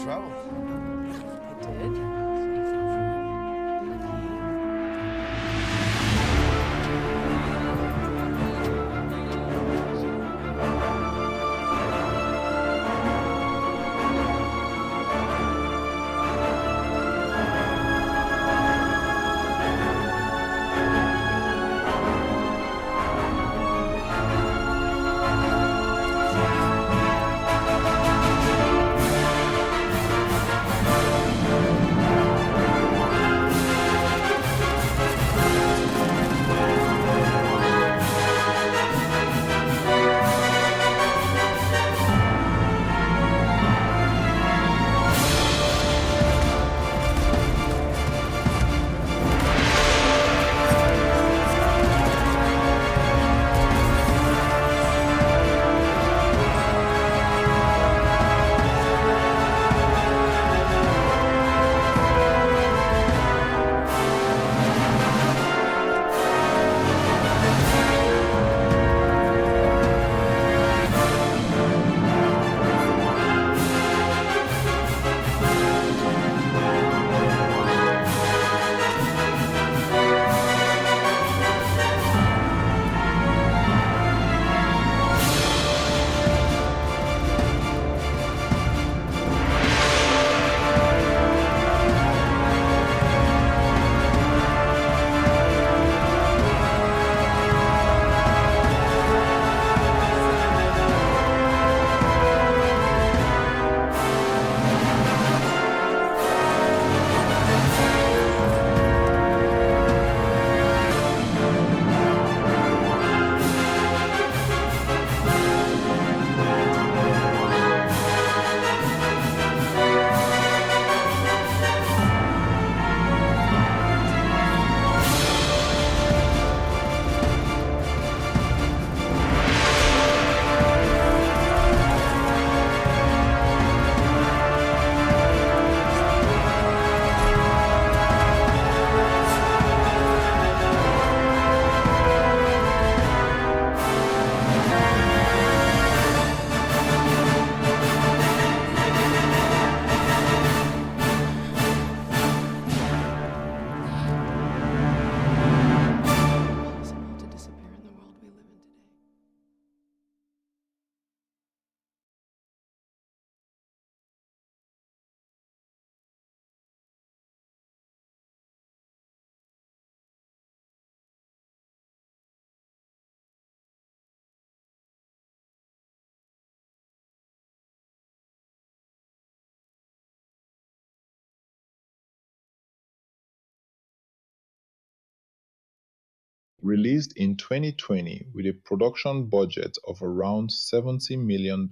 travel? I did. Impossible to disappear in the world we live in today. Released in 2020 with a production budget of around $70 million,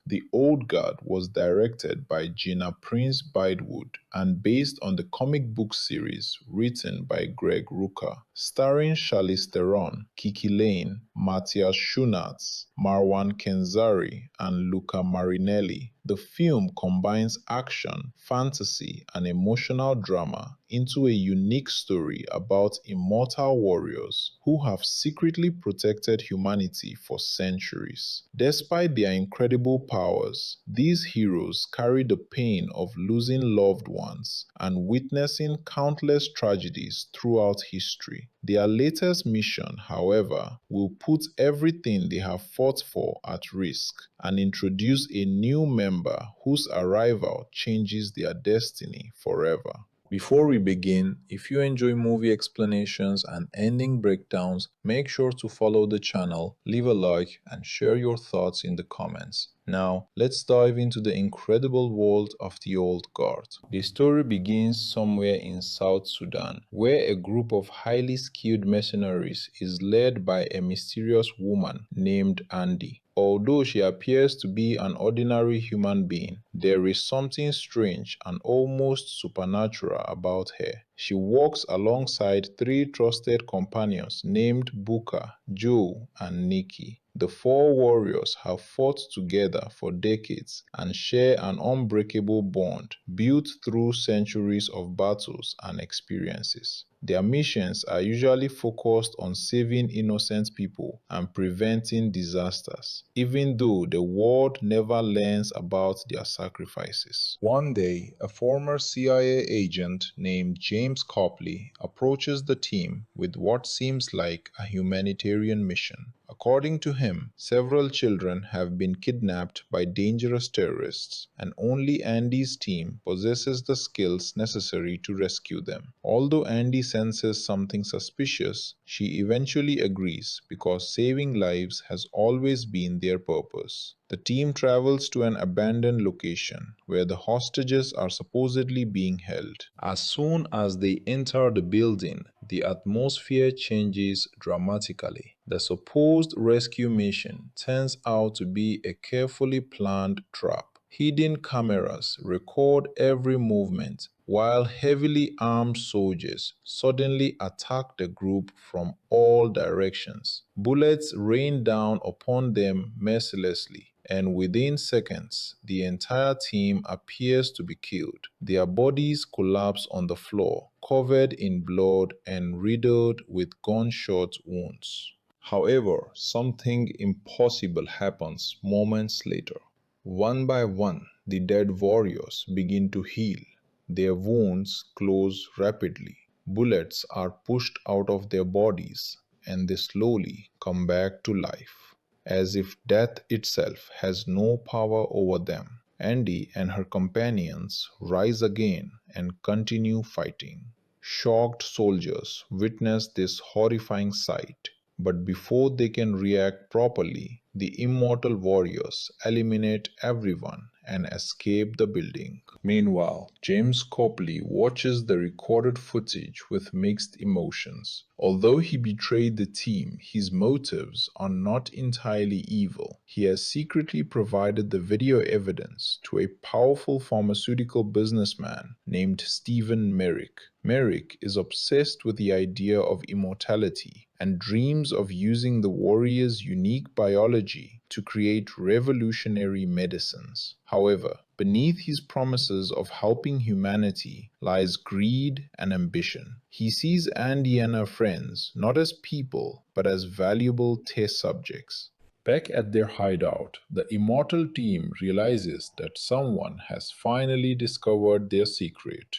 The Old Guard was directed by Gina Prince-Bythewood and based on the comic book series written by Greg Rucka, starring Charlize Theron, KiKi Layne, Matthias Schoenaerts, Marwan Kenzari, and Luca Marinelli. The film combines action, fantasy, and emotional drama into a unique story about immortal warriors who have secretly protected humanity for centuries. Despite their incredible powers, these heroes carry the pain of losing loved ones and witnessing countless tragedies throughout history. Their latest mission, however, will put everything they have fought for at risk and introduce a new member whose arrival changes their destiny forever. Before we begin, if you enjoy movie explanations and ending breakdowns, make sure to follow the channel, leave a like, and share your thoughts in the comments. Now, let's dive into the incredible world of the Old Guard. The story begins somewhere in South Sudan, where a group of highly skilled mercenaries is led by a mysterious woman named Andy. Although she appears to be an ordinary human being, there is something strange and almost supernatural about her. She walks alongside three trusted companions named Booker, Joe, and Nikki. The four warriors have fought together for decades and share an unbreakable bond built through centuries of battles and experiences. Their missions are usually focused on saving innocent people and preventing disasters, even though the world never learns about their sacrifices. One day, a former CIA agent named James Copley approaches the team with what seems like a humanitarian mission. According to him, several children have been kidnapped by dangerous terrorists, and only Andy's team possesses the skills necessary to rescue them. Although Andy senses something suspicious, she eventually agrees because saving lives has always been their purpose. The team travels to an abandoned location where the hostages are supposedly being held. As soon as they enter the building, the atmosphere changes dramatically. The supposed rescue mission turns out to be a carefully planned trap. Hidden cameras record every movement, while heavily armed soldiers suddenly attack the group from all directions. Bullets rain down upon them mercilessly, and within seconds, the entire team appears to be killed. Their bodies collapse on the floor, covered in blood and riddled with gunshot wounds. However, something impossible happens moments later. One by one, the dead warriors begin to heal. Their wounds close rapidly. Bullets are pushed out of their bodies, and they slowly come back to life, as if death itself has no power over them. Andy and her companions rise again and continue fighting. Shocked soldiers witness this horrifying sight, but before they can react properly, the immortal warriors eliminate everyone and escape the building. Meanwhile, James Copley watches the recorded footage with mixed emotions. Although he betrayed the team, his motives are not entirely evil. He has secretly provided the video evidence to a powerful pharmaceutical businessman named Stephen Merrick. Merrick is obsessed with the idea of immortality and dreams of using the warrior's unique biology to create revolutionary medicines. However, beneath his promises of helping humanity lies greed and ambition. He sees Andy and her friends not as people, but as valuable test subjects. Back at their hideout, the immortal team realizes that someone has finally discovered their secret.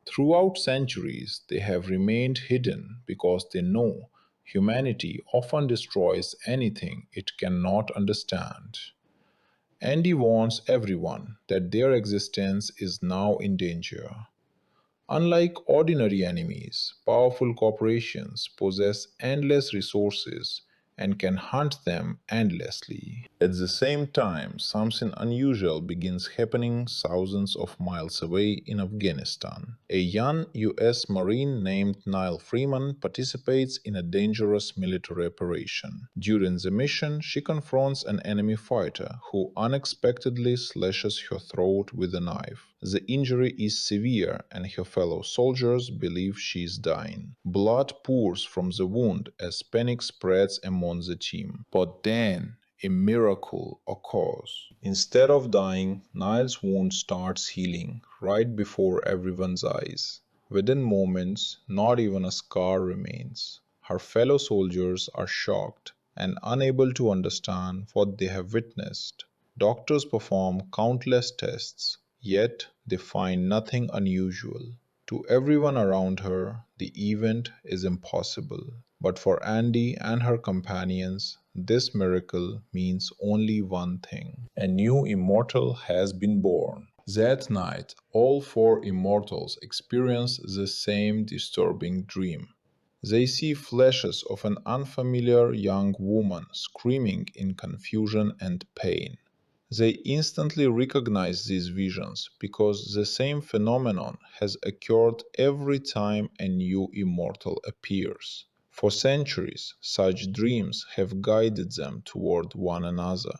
Throughout centuries, they have remained hidden because they know humanity often destroys anything it cannot understand. Andy warns everyone that their existence is now in danger. Unlike ordinary enemies, powerful corporations possess endless resources and can hunt them endlessly. At the same time, something unusual begins happening thousands of miles away in Afghanistan. A young US Marine named Niall Freeman participates in a dangerous military operation. During the mission, she confronts an enemy fighter who unexpectedly slashes her throat with a knife. The injury is severe and her fellow soldiers believe she is dying. Blood pours from the wound as panic spreads among the team. But then, a miracle occurs. Instead of dying, Niall's wound starts healing right before everyone's eyes. Within moments, not even a scar remains. Her fellow soldiers are shocked and unable to understand what they have witnessed. Doctors perform countless tests, yet they find nothing unusual. To everyone around her, the event is impossible. But for Andy and her companions, this miracle means only one thing. A new immortal has been born. That night, all four immortals experience the same disturbing dream. They see flashes of an unfamiliar young woman screaming in confusion and pain. They instantly recognize these visions because the same phenomenon has occurred every time a new immortal appears. For centuries, such dreams have guided them toward one another.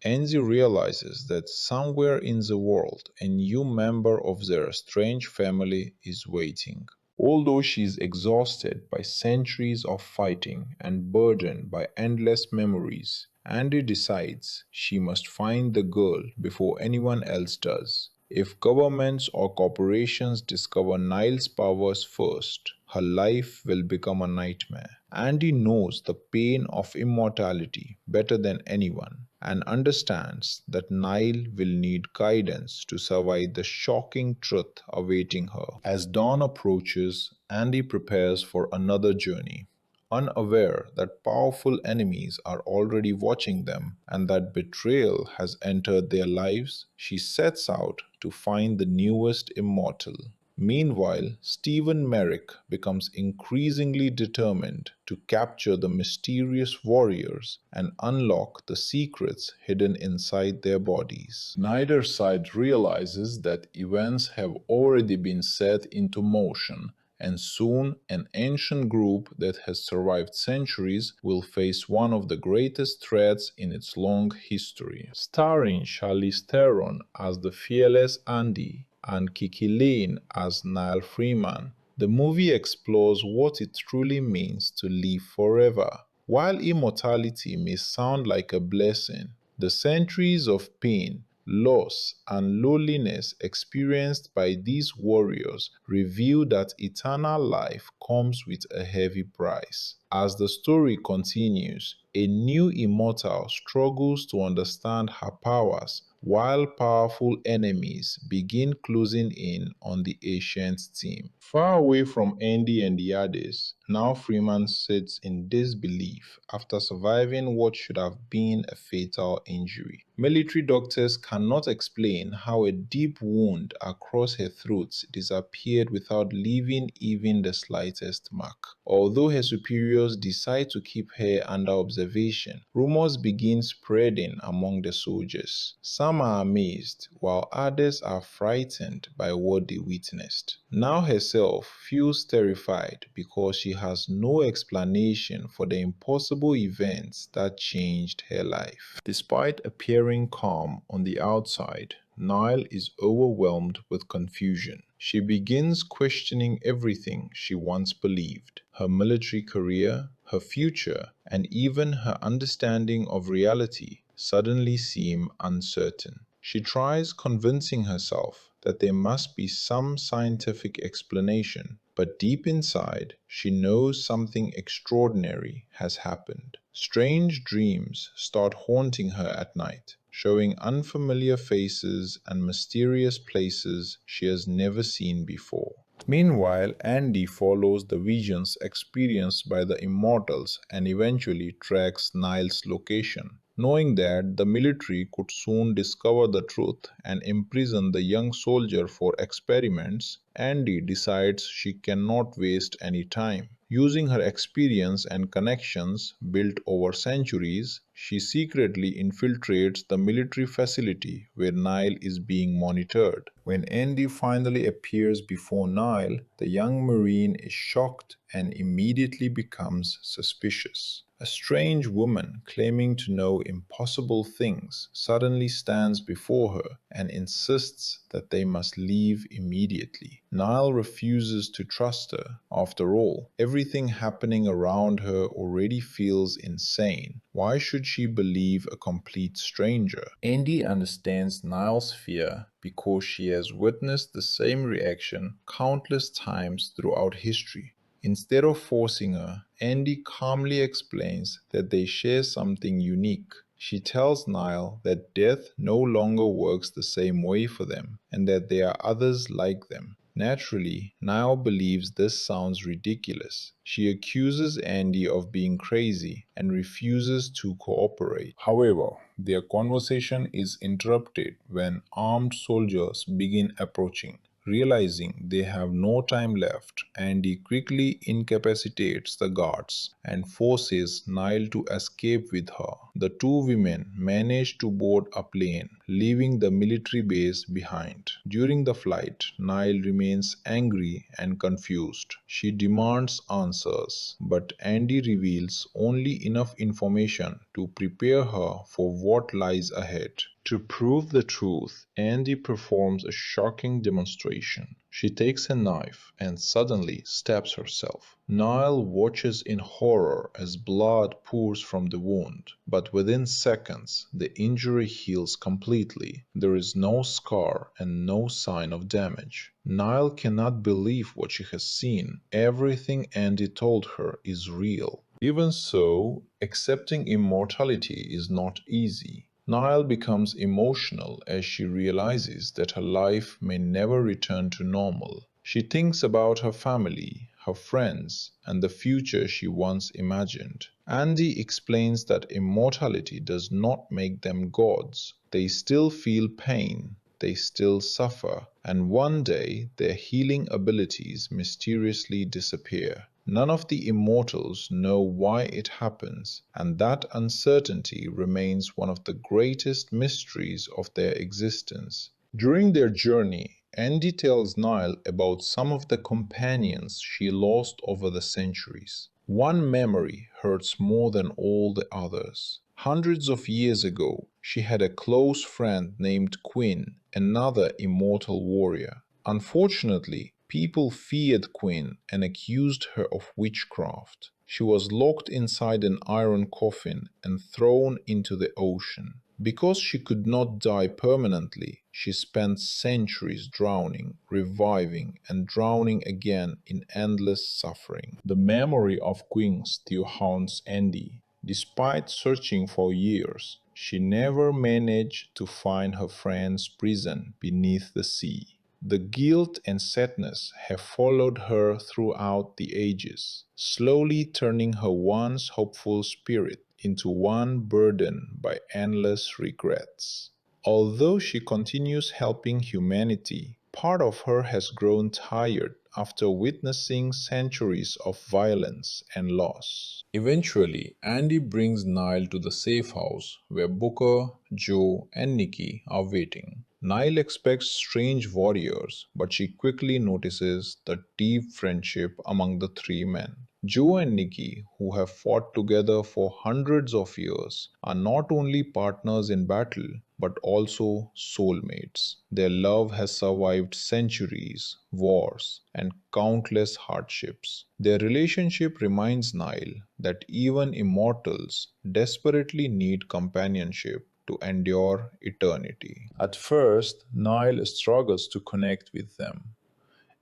Andy realizes that somewhere in the world a new member of their strange family is waiting. Although she is exhausted by centuries of fighting and burdened by endless memories, Andy decides she must find the girl before anyone else does. If governments or corporations discover Niall's powers first, her life will become a nightmare. Andy knows the pain of immortality better than anyone and understands that Niall will need guidance to survive the shocking truth awaiting her. As dawn approaches, Andy prepares for another journey. Unaware that powerful enemies are already watching them and that betrayal has entered their lives, she sets out to find the newest immortal. Meanwhile, Stephen Merrick becomes increasingly determined to capture the mysterious warriors and unlock the secrets hidden inside their bodies. Neither side realizes that events have already been set into motion, and soon an ancient group that has survived centuries will face one of the greatest threats in its long history. Starring Charlize Theron as the fearless Andy and KiKi Layne as Niall Freeman, the movie explores what it truly means to live forever. While immortality may sound like a blessing, the centuries of pain, loss, and loneliness experienced by these warriors reveal that eternal life comes with a heavy price. As the story continues, a new immortal struggles to understand her powers while powerful enemies begin closing in on the ancient team. Far away from Andy and the others, now Freeman sits in disbelief after surviving what should have been a fatal injury. Military doctors cannot explain how a deep wound across her throat disappeared without leaving even the slightest mark. Although her superiors decide to keep her under observation, rumors begin spreading among the soldiers. Some are amazed, while others are frightened by what they witnessed. Now herself feels terrified because she has no explanation for the impossible events that changed her life. Despite appearing calm on the outside, Niall is overwhelmed with confusion. She begins questioning everything she once believed: her military career, her future, and even her understanding of reality suddenly seem uncertain. She tries convincing herself that there must be some scientific explanation, but deep inside, she knows something extraordinary has happened. Strange dreams start haunting her at night, showing unfamiliar faces and mysterious places she has never seen before. Meanwhile, Andy follows the visions experienced by the immortals and eventually tracks Niall's location. Knowing that the military could soon discover the truth and imprison the young soldier for experiments, Andy decides she cannot waste any time. Using her experience and connections built over centuries, she secretly infiltrates the military facility where Niall is being monitored. When Andy finally appears before Niall, the young Marine is shocked and immediately becomes suspicious. A strange woman claiming to know impossible things suddenly stands before her and insists that they must leave immediately. Niall refuses to trust her. After all, everything happening around her already feels insane. Why should she believe a complete stranger? Andy understands Niall's fear because she has witnessed the same reaction countless times throughout history. Instead of forcing her, Andy calmly explains that they share something unique. She tells Niall that death no longer works the same way for them and that there are others like them. Naturally, Niall believes this sounds ridiculous. She accuses Andy of being crazy and refuses to cooperate. However, their conversation is interrupted when armed soldiers begin approaching. Realizing they have no time left, Andy quickly incapacitates the guards and forces Niall to escape with her. The two women manage to board a plane, leaving the military base behind. During the flight, Niall remains angry and confused. She demands answers, but Andy reveals only enough information to prepare her for what lies ahead. To prove the truth, Andy performs a shocking demonstration. She takes a knife and suddenly stabs herself. Niall watches in horror as blood pours from the wound, but within seconds the injury heals completely. There is no scar and no sign of damage. Niall cannot believe what she has seen. Everything Andy told her is real. Even so, accepting immortality is not easy. Niall becomes emotional as she realizes that her life may never return to normal. She thinks about her family, her friends, and the future she once imagined. Andy explains that immortality does not make them gods. They still feel pain, they still suffer, and one day their healing abilities mysteriously disappear. None of the immortals know why it happens, and that uncertainty remains one of the greatest mysteries of their existence. During their journey, Andy tells Niall about some of the companions she lost over the centuries. One memory hurts more than all the others. Hundreds of years ago, she had a close friend named Quinn, another immortal warrior. Unfortunately, people feared Quinn and accused her of witchcraft. She was locked inside an iron coffin and thrown into the ocean. Because she could not die permanently, she spent centuries drowning, reviving, and drowning again in endless suffering. The memory of Quinn still haunts Andy. Despite searching for years, she never managed to find her friend's prison beneath the sea. The guilt and sadness have followed her throughout the ages, slowly turning her once hopeful spirit into one burdened by endless regrets. Although she continues helping humanity, part of her has grown tired after witnessing centuries of violence and loss. Eventually, Andy brings Niall to the safe house where Booker, Joe, and Nikki are waiting. Niall expects strange warriors, but she quickly notices the deep friendship among the three men. Joe and Nikki, who have fought together for hundreds of years, are not only partners in battle but also soulmates. Their love has survived centuries, wars, and countless hardships. Their relationship reminds Niall that even immortals desperately need companionship to endure eternity. At first, Niall struggles to connect with them.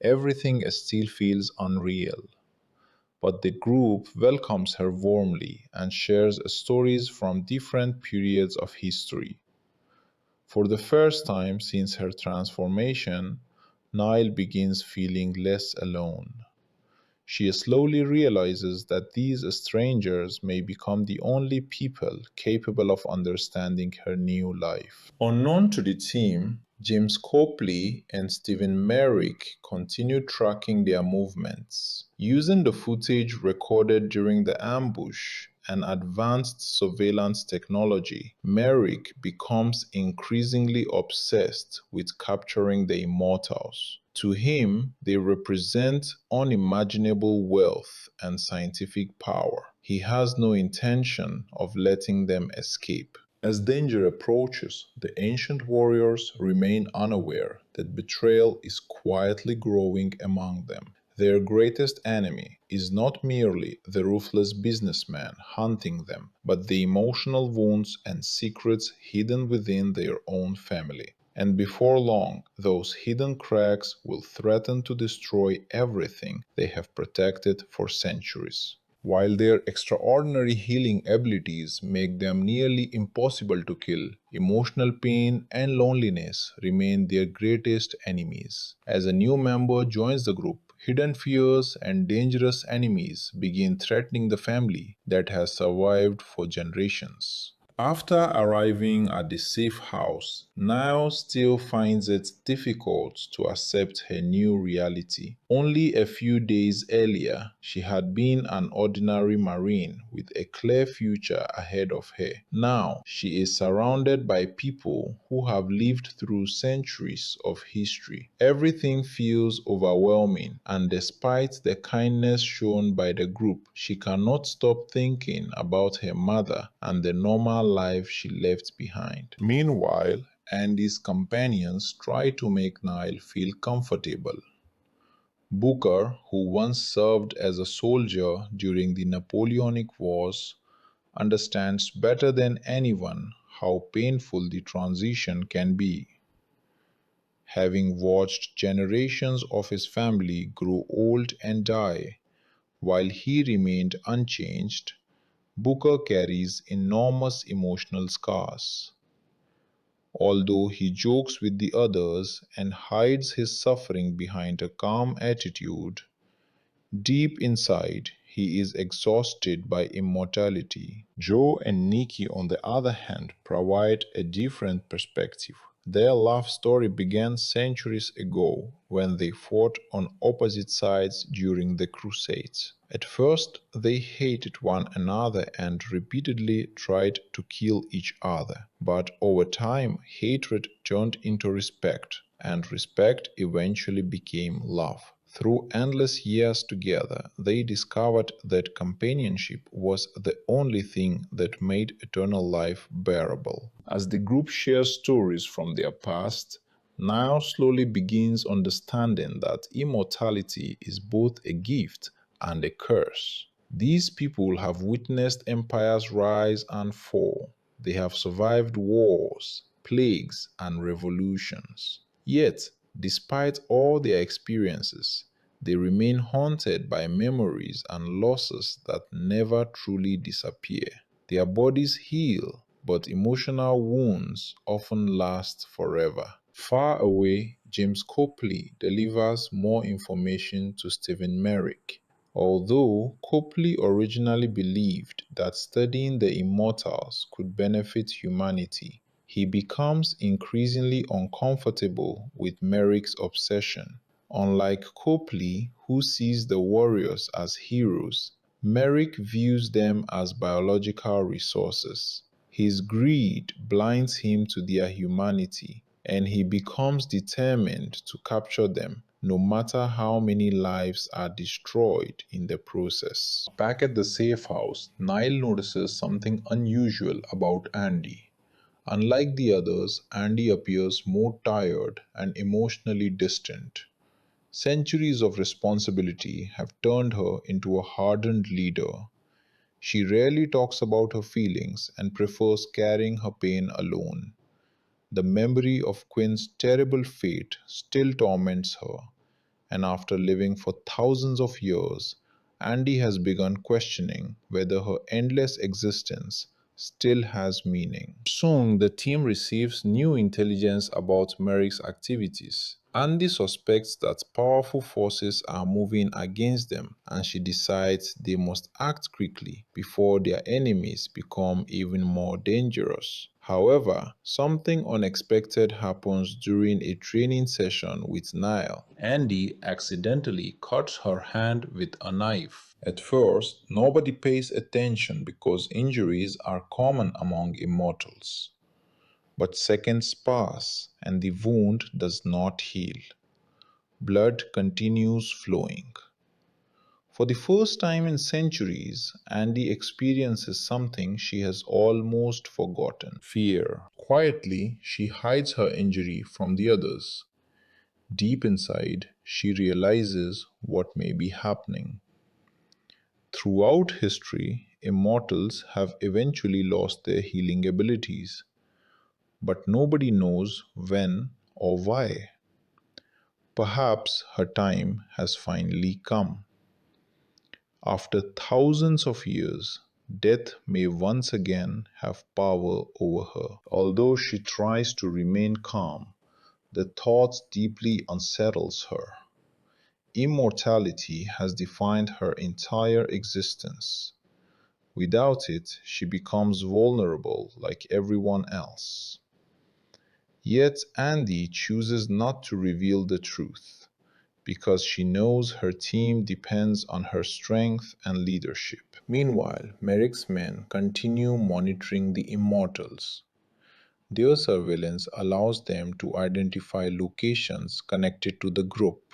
Everything still feels unreal. But the group welcomes her warmly and shares stories from different periods of history. For the first time since her transformation, Niall begins feeling less alone. She slowly realizes that these strangers may become the only people capable of understanding her new life. Unknown to the team, James Copley and Stephen Merrick continue tracking their movements. Using the footage recorded during the ambush and advanced surveillance technology, Merrick becomes increasingly obsessed with capturing the immortals. To him, they represent unimaginable wealth and scientific power. He has no intention of letting them escape. As danger approaches, the ancient warriors remain unaware that betrayal is quietly growing among them. Their greatest enemy is not merely the ruthless businessman hunting them, but the emotional wounds and secrets hidden within their own family. And before long, those hidden cracks will threaten to destroy everything they have protected for centuries. While their extraordinary healing abilities make them nearly impossible to kill, emotional pain and loneliness remain their greatest enemies. As a new member joins the group, hidden fears and dangerous enemies begin threatening the family that has survived for generations. After arriving at the safe house, Niall still finds it difficult to accept her new reality. Only a few days earlier, she had been an ordinary Marine with a clear future ahead of her. Now, she is surrounded by people who have lived through centuries of history. Everything feels overwhelming, and despite the kindness shown by the group, she cannot stop thinking about her mother and the normal life she left behind. Meanwhile, Andy's companions try to make Niall feel comfortable. Booker, who once served as a soldier during the Napoleonic Wars, understands better than anyone how painful the transition can be. Having watched generations of his family grow old and die, while he remained unchanged, Booker carries enormous emotional scars. Although he jokes with the others and hides his suffering behind a calm attitude, deep inside he is exhausted by immortality. Joe and Nikki, on the other hand, provide a different perspective. Their love story began centuries ago when they fought on opposite sides during the Crusades. At first, they hated one another and repeatedly tried to kill each other. But over time, hatred turned into respect, and respect eventually became love. Through endless years together, they discovered that companionship was the only thing that made eternal life bearable. As the group shares stories from their past, Niall slowly begins understanding that immortality is both a gift and a curse. These people have witnessed empires rise and fall. They have survived wars, plagues, and revolutions. Yet, despite all their experiences, they remain haunted by memories and losses that never truly disappear. Their bodies heal, but emotional wounds often last forever. Far away, James Copley delivers more information to Stephen Merrick. Although Copley originally believed that studying the immortals could benefit humanity, he becomes increasingly uncomfortable with Merrick's obsession. Unlike Copley, who sees the warriors as heroes, Merrick views them as biological resources. His greed blinds him to their humanity, and he becomes determined to capture them, no matter how many lives are destroyed in the process. Back at the safe house, Niall notices something unusual about Andy. Unlike the others, Andy appears more tired and emotionally distant. Centuries of responsibility have turned her into a hardened leader. She rarely talks about her feelings and prefers carrying her pain alone. The memory of Quinn's terrible fate still torments her, and after living for thousands of years, Andy has begun questioning whether her endless existence still has meaning. Soon, the team receives new intelligence about Merrick's activities. Andy suspects that powerful forces are moving against them, and she decides they must act quickly before their enemies become even more dangerous. However, something unexpected happens during a training session with Niall. Andy accidentally cuts her hand with a knife. At first, nobody pays attention because injuries are common among immortals. But seconds pass and the wound does not heal. Blood continues flowing. For the first time in centuries, Andy experiences something she has almost forgotten: fear. Quietly, she hides her injury from the others. Deep inside, she realizes what may be happening. Throughout history, immortals have eventually lost their healing abilities, but nobody knows when or why. Perhaps her time has finally come. After thousands of years, death may once again have power over her. Although she tries to remain calm, the thought deeply unsettles her. Immortality has defined her entire existence. Without it, she becomes vulnerable like everyone else. Yet Andy chooses not to reveal the truth, because she knows her team depends on her strength and leadership. Meanwhile, Merrick's men continue monitoring the Immortals. Their surveillance allows them to identify locations connected to the group.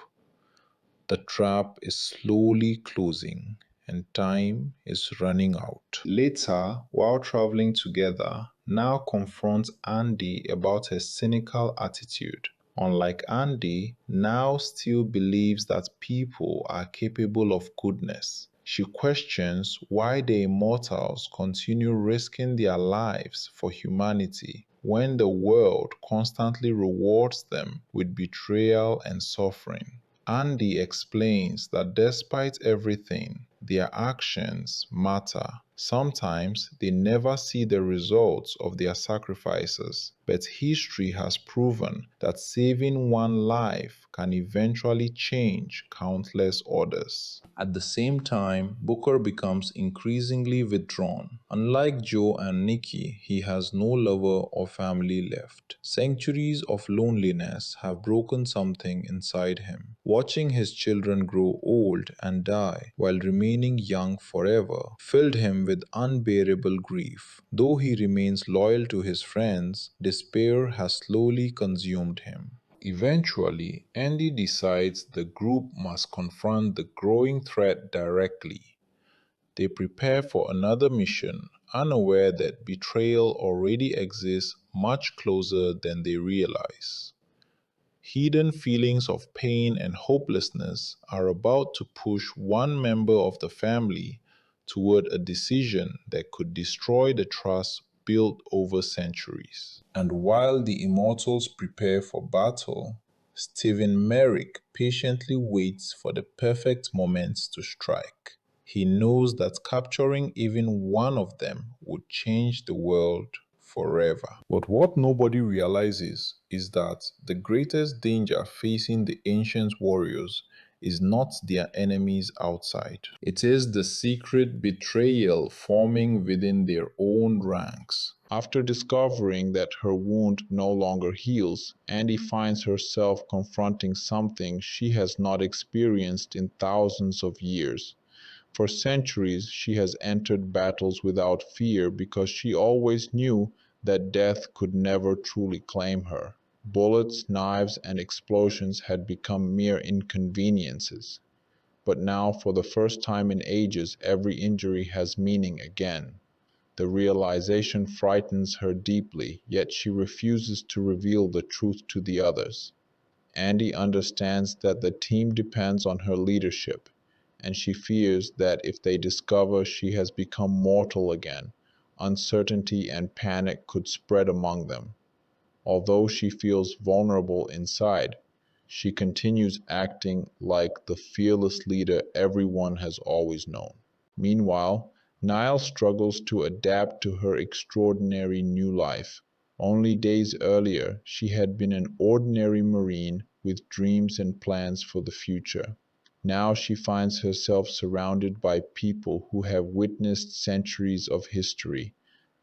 The trap is slowly closing, and time is running out. Later, while traveling together, Niall confronts Andy about her cynical attitude. Unlike Andy, Niall still believes that people are capable of goodness. She questions why the immortals continue risking their lives for humanity when the world constantly rewards them with betrayal and suffering. Andy explains that despite everything, their actions matter. Sometimes they never see the results of their sacrifices, but history has proven that saving one life can eventually change countless others. At the same time, Booker becomes increasingly withdrawn. Unlike Joe and Nikki, he has no lover or family left. Centuries of loneliness have broken something inside him. Watching his children grow old and die while remaining young forever filled him with unbearable grief. Though he remains loyal to his friends, despair has slowly consumed him. Eventually, Andy decides the group must confront the growing threat directly. They prepare for another mission, unaware that betrayal already exists much closer than they realize. Hidden feelings of pain and hopelessness are about to push one member of the family toward a decision that could destroy the trust built over centuries. And while the immortals prepare for battle, Stephen Merrick patiently waits for the perfect moment to strike. He knows that capturing even one of them would change the world forever. But what nobody realizes is that the greatest danger facing the ancient warriors is not their enemies outside. It is the secret betrayal forming within their own ranks. After discovering that her wound no longer heals, Andy finds herself confronting something she has not experienced in thousands of years. For centuries, she has entered battles without fear because she always knew that death could never truly claim her. Bullets, knives, and explosions had become mere inconveniences. But now, for the first time in ages, every injury has meaning again. The realization frightens her deeply, yet she refuses to reveal the truth to the others. Andy understands that the team depends on her leadership, and she fears that if they discover she has become mortal again, uncertainty and panic could spread among them. Although she feels vulnerable inside, she continues acting like the fearless leader everyone has always known. Meanwhile, Niall struggles to adapt to her extraordinary new life. Only days earlier, she had been an ordinary Marine with dreams and plans for the future. Now she finds herself surrounded by people who have witnessed centuries of history.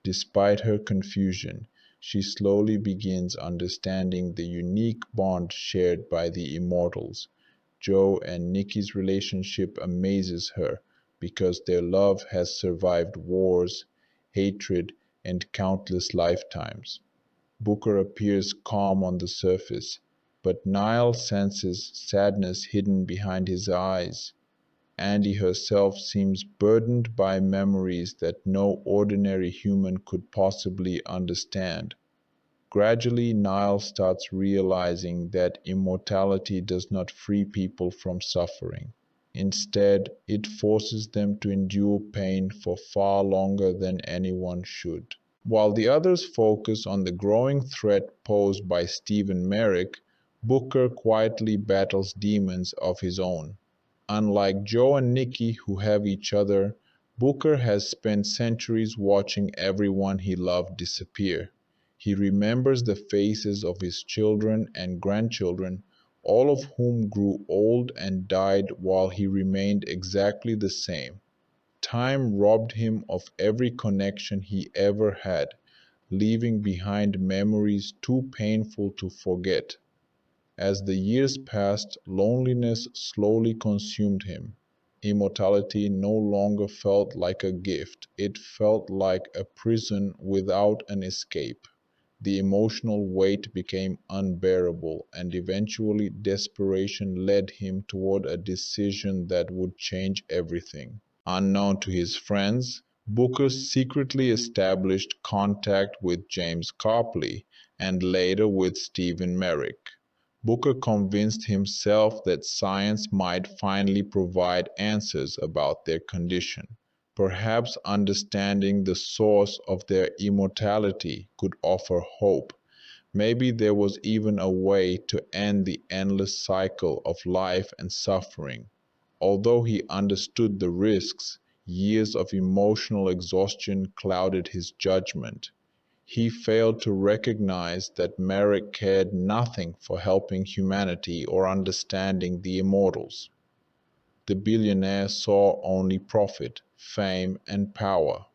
Despite her confusion, she slowly begins understanding the unique bond shared by the immortals. Joe and Nikki's relationship amazes her because their love has survived wars, hatred, and countless lifetimes. Booker appears calm on the surface, but Niall senses sadness hidden behind his eyes. Andy herself seems burdened by memories that no ordinary human could possibly understand. Gradually, Niall starts realizing that immortality does not free people from suffering. Instead, it forces them to endure pain for far longer than anyone should. While the others focus on the growing threat posed by Stephen Merrick, Booker quietly battles demons of his own. Unlike Joe and Nikki, who have each other, Booker has spent centuries watching everyone he loved disappear. He remembers the faces of his children and grandchildren, all of whom grew old and died while he remained exactly the same. Time robbed him of every connection he ever had, leaving behind memories too painful to forget. As the years passed, loneliness slowly consumed him. Immortality no longer felt like a gift, it felt like a prison without an escape. The emotional weight became unbearable, and eventually desperation led him toward a decision that would change everything. Unknown to his friends, Booker secretly established contact with James Copley and later with Stephen Merrick. Booker convinced himself that science might finally provide answers about their condition. Perhaps understanding the source of their immortality could offer hope. Maybe there was even a way to end the endless cycle of life and suffering. Although he understood the risks, years of emotional exhaustion clouded his judgment. He failed to recognize that Merrick cared nothing for helping humanity or understanding the immortals. The billionaire saw only profit, fame, and power.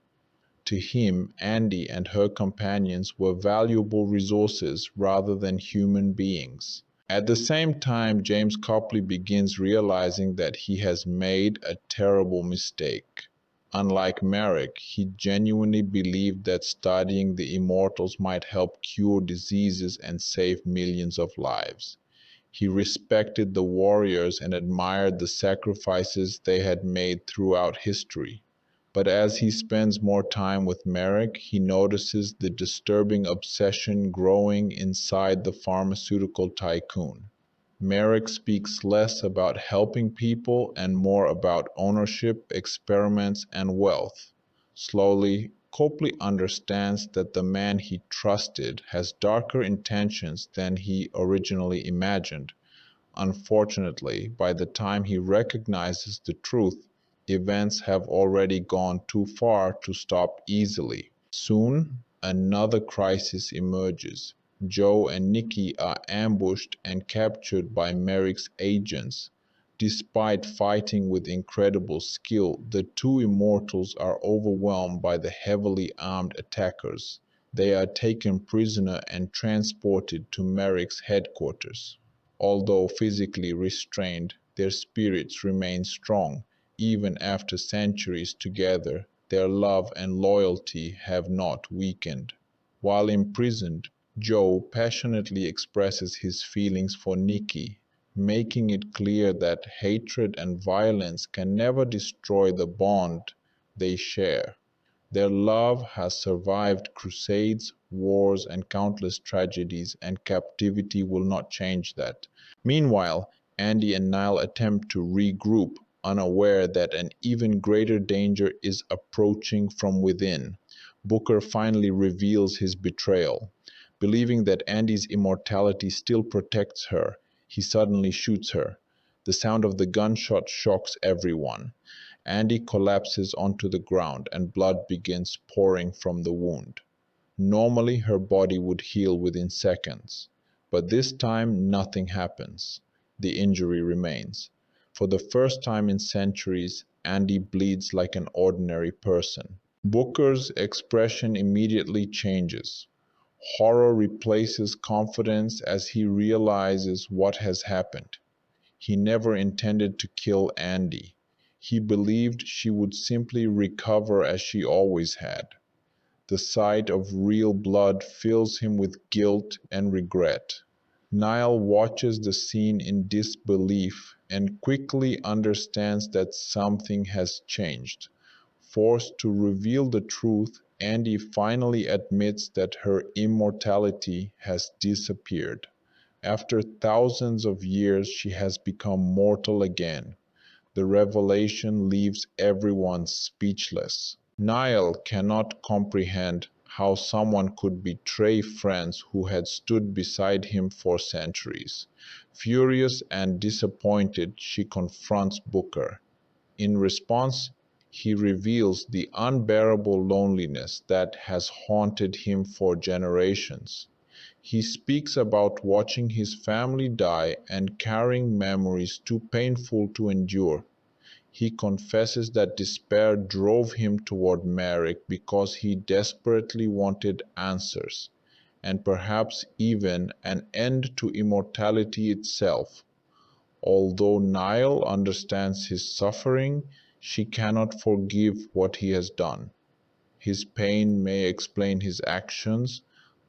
To him, Andy and her companions were valuable resources rather than human beings. At the same time, James Copley begins realizing that he has made a terrible mistake. Unlike Merrick, he genuinely believed that studying the immortals might help cure diseases and save millions of lives. He respected the warriors and admired the sacrifices they had made throughout history. But as he spends more time with Merrick, he notices the disturbing obsession growing inside the pharmaceutical tycoon. Merrick speaks less about helping people and more about ownership, experiments, and wealth. Slowly, Copley understands that the man he trusted has darker intentions than he originally imagined. Unfortunately, by the time he recognizes the truth, events have already gone too far to stop easily. Soon, another crisis emerges. Joe and Nikki are ambushed and captured by Merrick's agents. Despite fighting with incredible skill, the two immortals are overwhelmed by the heavily armed attackers. They are taken prisoner and transported to Merrick's headquarters. Although physically restrained, their spirits remain strong. Even after centuries together, their love and loyalty have not weakened. While imprisoned, Joe passionately expresses his feelings for Nikki, making it clear that hatred and violence can never destroy the bond they share. Their love has survived crusades, wars, and countless tragedies, and captivity will not change that. Meanwhile, Andy and Niall attempt to regroup, unaware that an even greater danger is approaching from within. Booker finally reveals his betrayal. Believing that Andy's immortality still protects her, he suddenly shoots her. The sound of the gunshot shocks everyone. Andy collapses onto the ground and blood begins pouring from the wound. Normally, her body would heal within seconds, but this time nothing happens. The injury remains. For the first time in centuries, Andy bleeds like an ordinary person. Booker's expression immediately changes. Horror replaces confidence as he realizes what has happened. He never intended to kill Andy. He believed she would simply recover as she always had. The sight of real blood fills him with guilt and regret. Niall watches the scene in disbelief and quickly understands that something has changed. Forced to reveal the truth, Andy finally admits that her immortality has disappeared. After thousands of years, she has become mortal again. The revelation leaves everyone speechless. Niall cannot comprehend how someone could betray friends who had stood beside him for centuries. Furious and disappointed, she confronts Booker. In response, he reveals the unbearable loneliness that has haunted him for generations. He speaks about watching his family die and carrying memories too painful to endure. He confesses that despair drove him toward Merrick because he desperately wanted answers, and perhaps even an end to immortality itself. Although Niall understands his suffering, she cannot forgive what he has done. His pain may explain his actions,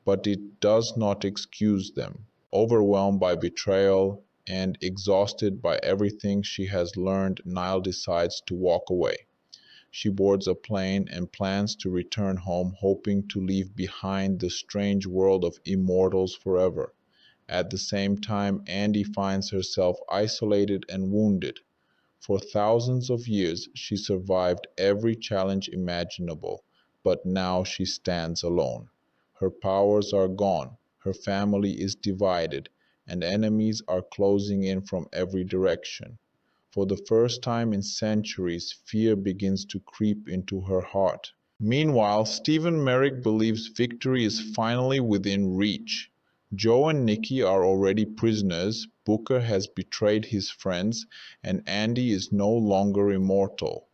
but it does not excuse them. Overwhelmed by betrayal and exhausted by everything she has learned, Niall decides to walk away. She boards a plane and plans to return home, hoping to leave behind the strange world of immortals forever. At the same time, Andy finds herself isolated and wounded. For thousands of years, she survived every challenge imaginable, but now she stands alone. Her powers are gone, her family is divided, and enemies are closing in from every direction. For the first time in centuries, fear begins to creep into her heart. Meanwhile, Stephen Merrick believes victory is finally within reach. Joe and Nikki are already prisoners, Booker has betrayed his friends, and Andy is no longer immortal.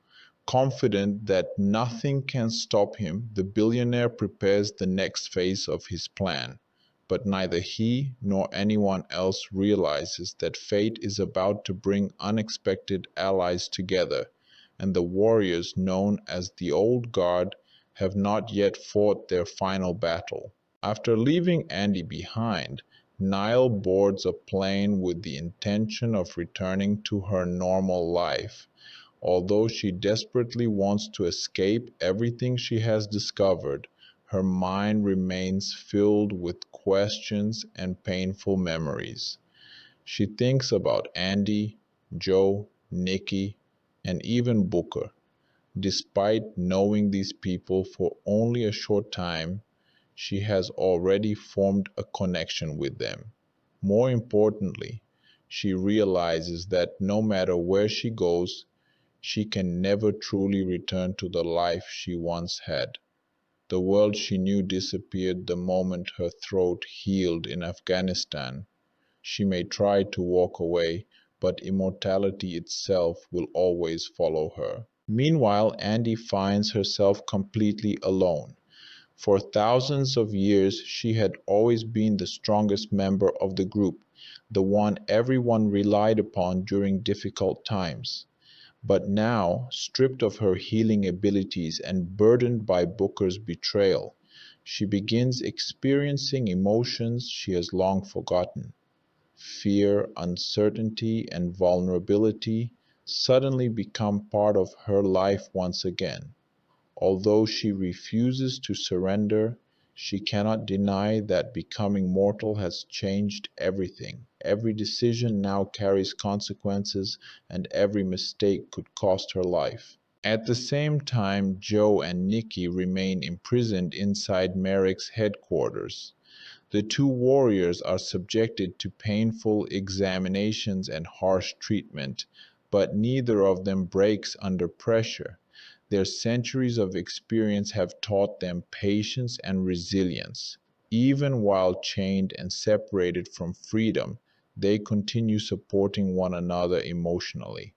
Confident that nothing can stop him, the billionaire prepares the next phase of his plan. But neither he nor anyone else realizes that fate is about to bring unexpected allies together, and the warriors known as the Old Guard have not yet fought their final battle. After leaving Andy behind, Nile boards a plane with the intention of returning to her normal life. Although she desperately wants to escape everything she has discovered, her mind remains filled with questions and painful memories. She thinks about Andy, Joe, Nikki, and even Booker. Despite knowing these people for only a short time, she has already formed a connection with them. More importantly, she realizes that no matter where she goes, she can never truly return to the life she once had. The world she knew disappeared the moment her throat healed in Afghanistan. She may try to walk away, but immortality itself will always follow her. Meanwhile, Andy finds herself completely alone. For thousands of years, she had always been the strongest member of the group, the one everyone relied upon during difficult times. But now, stripped of her healing abilities and burdened by Booker's betrayal, she begins experiencing emotions she has long forgotten. Fear, uncertainty, and vulnerability suddenly become part of her life once again. Although she refuses to surrender, she cannot deny that becoming mortal has changed everything. Every decision now carries consequences, and every mistake could cost her life. At the same time, Joe and Nikki remain imprisoned inside Merrick's headquarters. The two warriors are subjected to painful examinations and harsh treatment, but neither of them breaks under pressure. Their centuries of experience have taught them patience and resilience. Even while chained and separated from freedom, they continue supporting one another emotionally.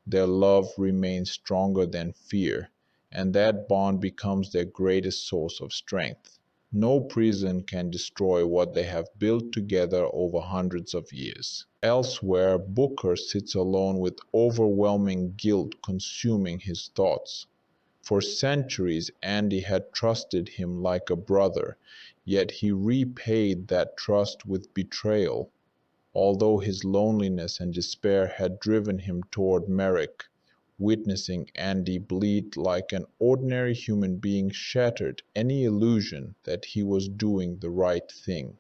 Their love remains stronger than fear, and that bond becomes their greatest source of strength. No prison can destroy what they have built together over hundreds of years. Elsewhere, Booker sits alone with overwhelming guilt consuming his thoughts. For centuries, Andy had trusted him like a brother, yet he repaid that trust with betrayal. Although his loneliness and despair had driven him toward Merrick, witnessing Andy bleed like an ordinary human being shattered any illusion that he was doing the right thing.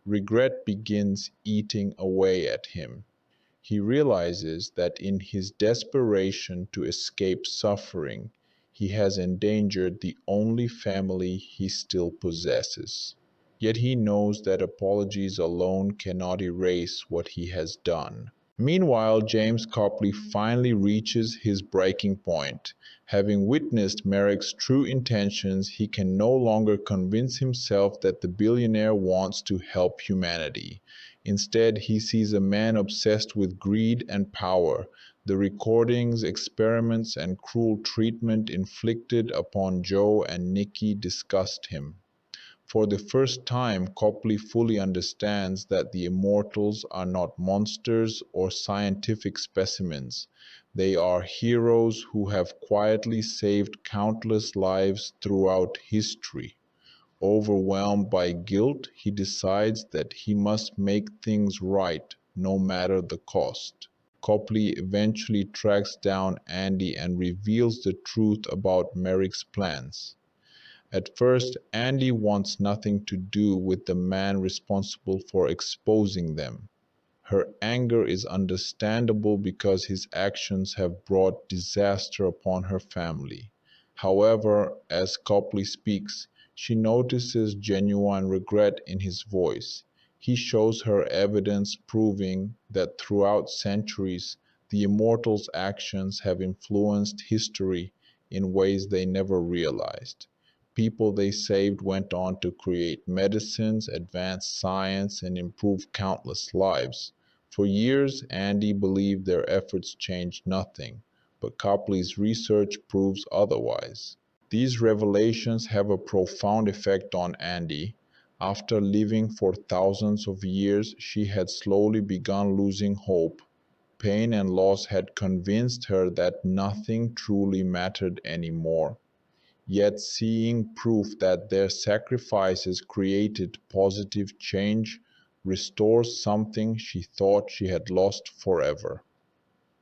Regret begins eating away at him. He realizes that in his desperation to escape suffering, he has endangered the only family he still possesses. Yet he knows that apologies alone cannot erase what he has done. Meanwhile, James Copley finally reaches his breaking point. Having witnessed Merrick's true intentions, he can no longer convince himself that the billionaire wants to help humanity. Instead, he sees a man obsessed with greed and power. The recordings, experiments, and cruel treatment inflicted upon Joe and Nikki disgust him. For the first time, Copley fully understands that the immortals are not monsters or scientific specimens. They are heroes who have quietly saved countless lives throughout history. Overwhelmed by guilt, he decides that he must make things right, no matter the cost. Copley eventually tracks down Andy and reveals the truth about Merrick's plans. At first, Andy wants nothing to do with the man responsible for exposing them. Her anger is understandable because his actions have brought disaster upon her family. However, as Copley speaks, she notices genuine regret in his voice. He shows her evidence proving that throughout centuries, the immortals' actions have influenced history in ways they never realized. People they saved went on to create medicines, advance science, and improve countless lives. For years, Andy believed their efforts changed nothing, but Copley's research proves otherwise. These revelations have a profound effect on Andy. After living for thousands of years, she had slowly begun losing hope. Pain and loss had convinced her that nothing truly mattered anymore. Yet seeing proof that their sacrifices created positive change restores something she thought she had lost forever.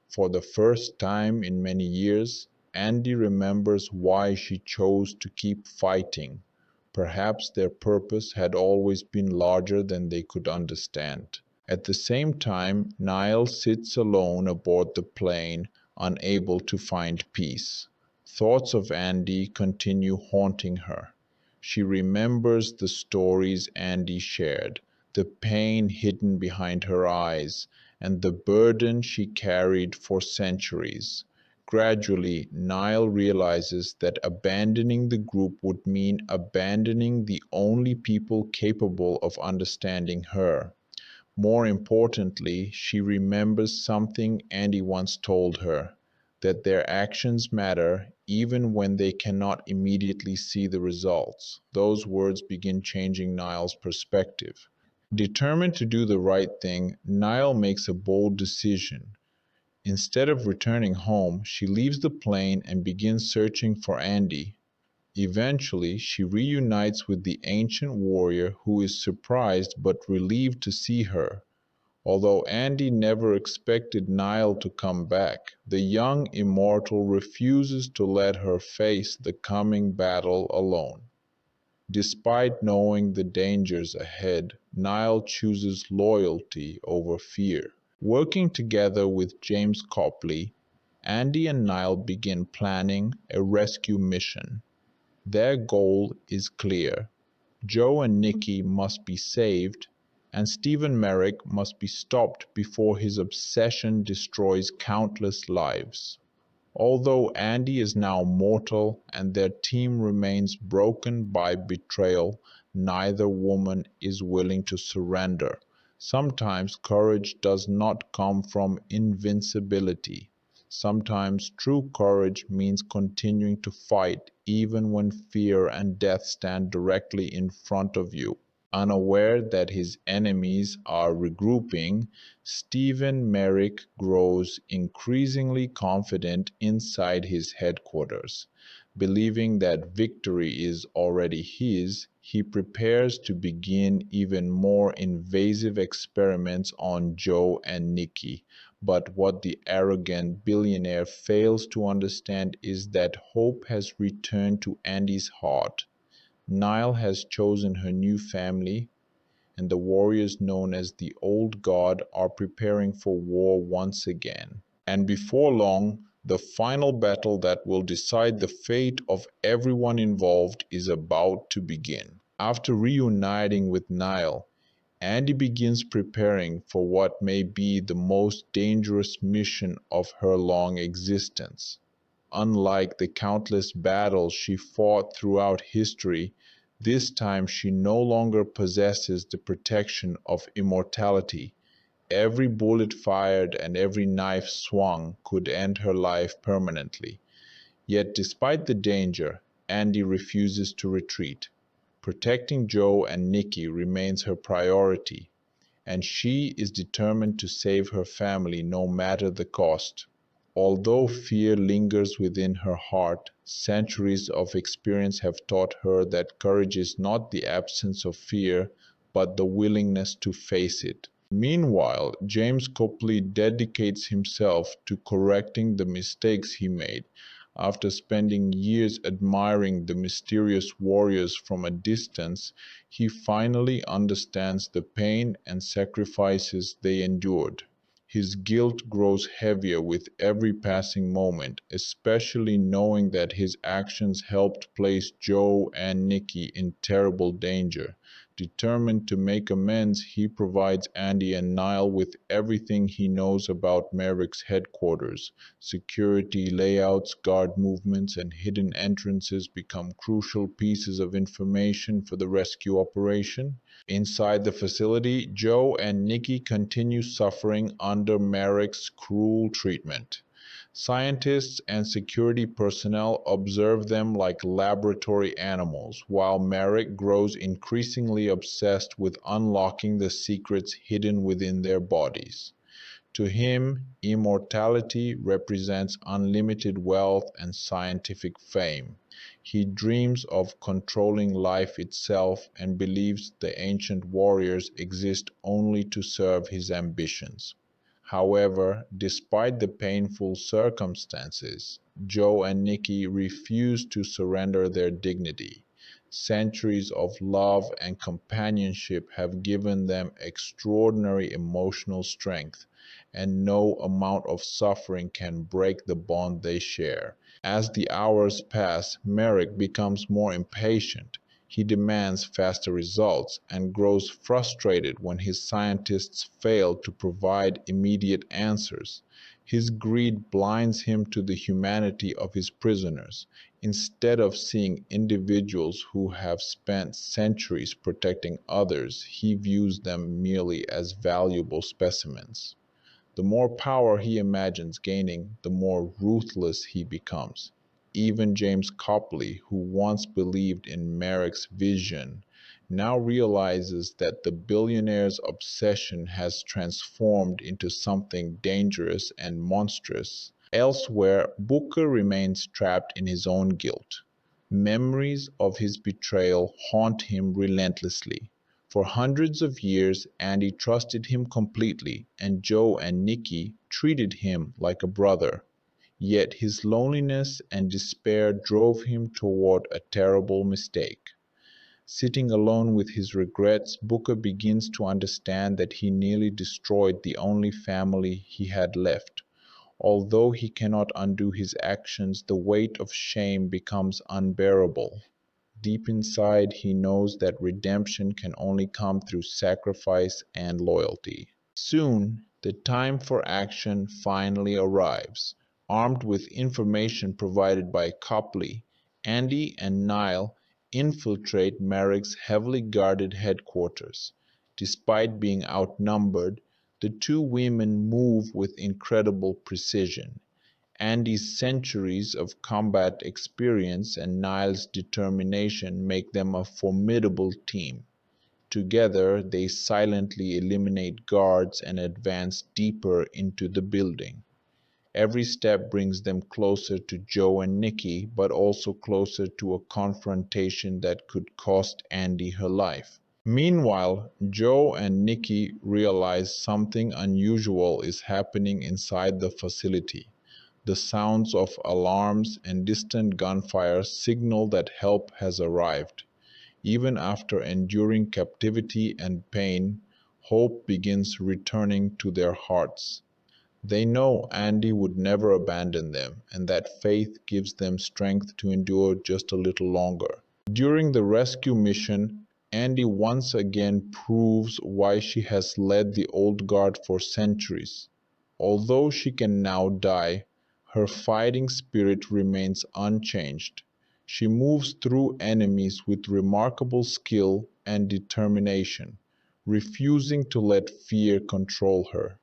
For the first time in many years, Andy remembers why she chose to keep fighting. Perhaps their purpose had always been larger than they could understand. At the same time, Niall sits alone aboard the plane, unable to find peace. Thoughts of Andy continue haunting her. She remembers the stories Andy shared, the pain hidden behind her eyes, and the burden she carried for centuries. Gradually, Niall realizes that abandoning the group would mean abandoning the only people capable of understanding her. More importantly, she remembers something Andy once told her, that their actions matter even when they cannot immediately see the results. Those words begin changing Niall's perspective. Determined to do the right thing, Niall makes a bold decision. Instead of returning home, she leaves the plane and begins searching for Andy. Eventually, she reunites with the ancient warrior who is surprised but relieved to see her. Although Andy never expected Niall to come back, the young immortal refuses to let her face the coming battle alone. Despite knowing the dangers ahead, Niall chooses loyalty over fear. Working together with James Copley, Andy and Niall begin planning a rescue mission. Their goal is clear. Joe and Nikki must be saved, and Stephen Merrick must be stopped before his obsession destroys countless lives. Although Andy is now mortal and their team remains broken by betrayal, neither woman is willing to surrender. Sometimes courage does not come from invincibility. Sometimes true courage means continuing to fight even when fear and death stand directly in front of you. Unaware that his enemies are regrouping, Stephen Merrick grows increasingly confident inside his headquarters. Believing that victory is already his, he prepares to begin even more invasive experiments on Joe and Nikki. But what the arrogant billionaire fails to understand is that hope has returned to Andy's heart. Niall has chosen her new family, and the warriors known as the Old Guard are preparing for war once again. And before long, the final battle that will decide the fate of everyone involved is about to begin. After reuniting with Niall, Andy begins preparing for what may be the most dangerous mission of her long existence. Unlike the countless battles she fought throughout history, this time she no longer possesses the protection of immortality. Every bullet fired and every knife swung could end her life permanently. Yet despite the danger, Andy refuses to retreat. Protecting Joe and Nikki remains her priority, and she is determined to save her family no matter the cost. Although fear lingers within her heart, centuries of experience have taught her that courage is not the absence of fear, but the willingness to face it. Meanwhile, James Copley dedicates himself to correcting the mistakes he made. After spending years admiring the mysterious warriors from a distance, he finally understands the pain and sacrifices they endured. His guilt grows heavier with every passing moment, especially knowing that his actions helped place Joe and Nikki in terrible danger. Determined to make amends, he provides Andy and Niall with everything he knows about Merrick's headquarters. Security layouts, guard movements, and hidden entrances become crucial pieces of information for the rescue operation. Inside the facility, Joe and Nikki continue suffering under Merrick's cruel treatment. Scientists and security personnel observe them like laboratory animals, while Merrick grows increasingly obsessed with unlocking the secrets hidden within their bodies. To him, immortality represents unlimited wealth and scientific fame. He dreams of controlling life itself and believes the ancient warriors exist only to serve his ambitions. However, despite the painful circumstances, Joe and Nikki refuse to surrender their dignity. Centuries of love and companionship have given them extraordinary emotional strength, and no amount of suffering can break the bond they share. As the hours pass, Merrick becomes more impatient. He demands faster results and grows frustrated when his scientists fail to provide immediate answers. His greed blinds him to the humanity of his prisoners. Instead of seeing individuals who have spent centuries protecting others, he views them merely as valuable specimens. The more power he imagines gaining, the more ruthless he becomes. Even James Copley, who once believed in Merrick's vision, now realizes that the billionaire's obsession has transformed into something dangerous and monstrous. Elsewhere, Booker remains trapped in his own guilt. Memories of his betrayal haunt him relentlessly. For hundreds of years, Andy trusted him completely, and Joe and Nikki treated him like a brother. Yet his loneliness and despair drove him toward a terrible mistake. Sitting alone with his regrets, Booker begins to understand that he nearly destroyed the only family he had left. Although he cannot undo his actions, the weight of shame becomes unbearable. Deep inside, he knows that redemption can only come through sacrifice and loyalty. Soon, the time for action finally arrives. Armed with information provided by Copley, Andy and Niall infiltrate Merrick's heavily guarded headquarters. Despite being outnumbered, the two women move with incredible precision. Andy's centuries of combat experience and Niall's determination make them a formidable team. Together, they silently eliminate guards and advance deeper into the building. Every step brings them closer to Joe and Nikki, but also closer to a confrontation that could cost Andy her life. Meanwhile, Joe and Nikki realize something unusual is happening inside the facility. The sounds of alarms and distant gunfire signal that help has arrived. Even after enduring captivity and pain, hope begins returning to their hearts. They know Andy would never abandon them, and that faith gives them strength to endure just a little longer. During the rescue mission, Andy once again proves why she has led the old guard for centuries. Although she can now die, her fighting spirit remains unchanged. She moves through enemies with remarkable skill and determination, refusing to let fear control her.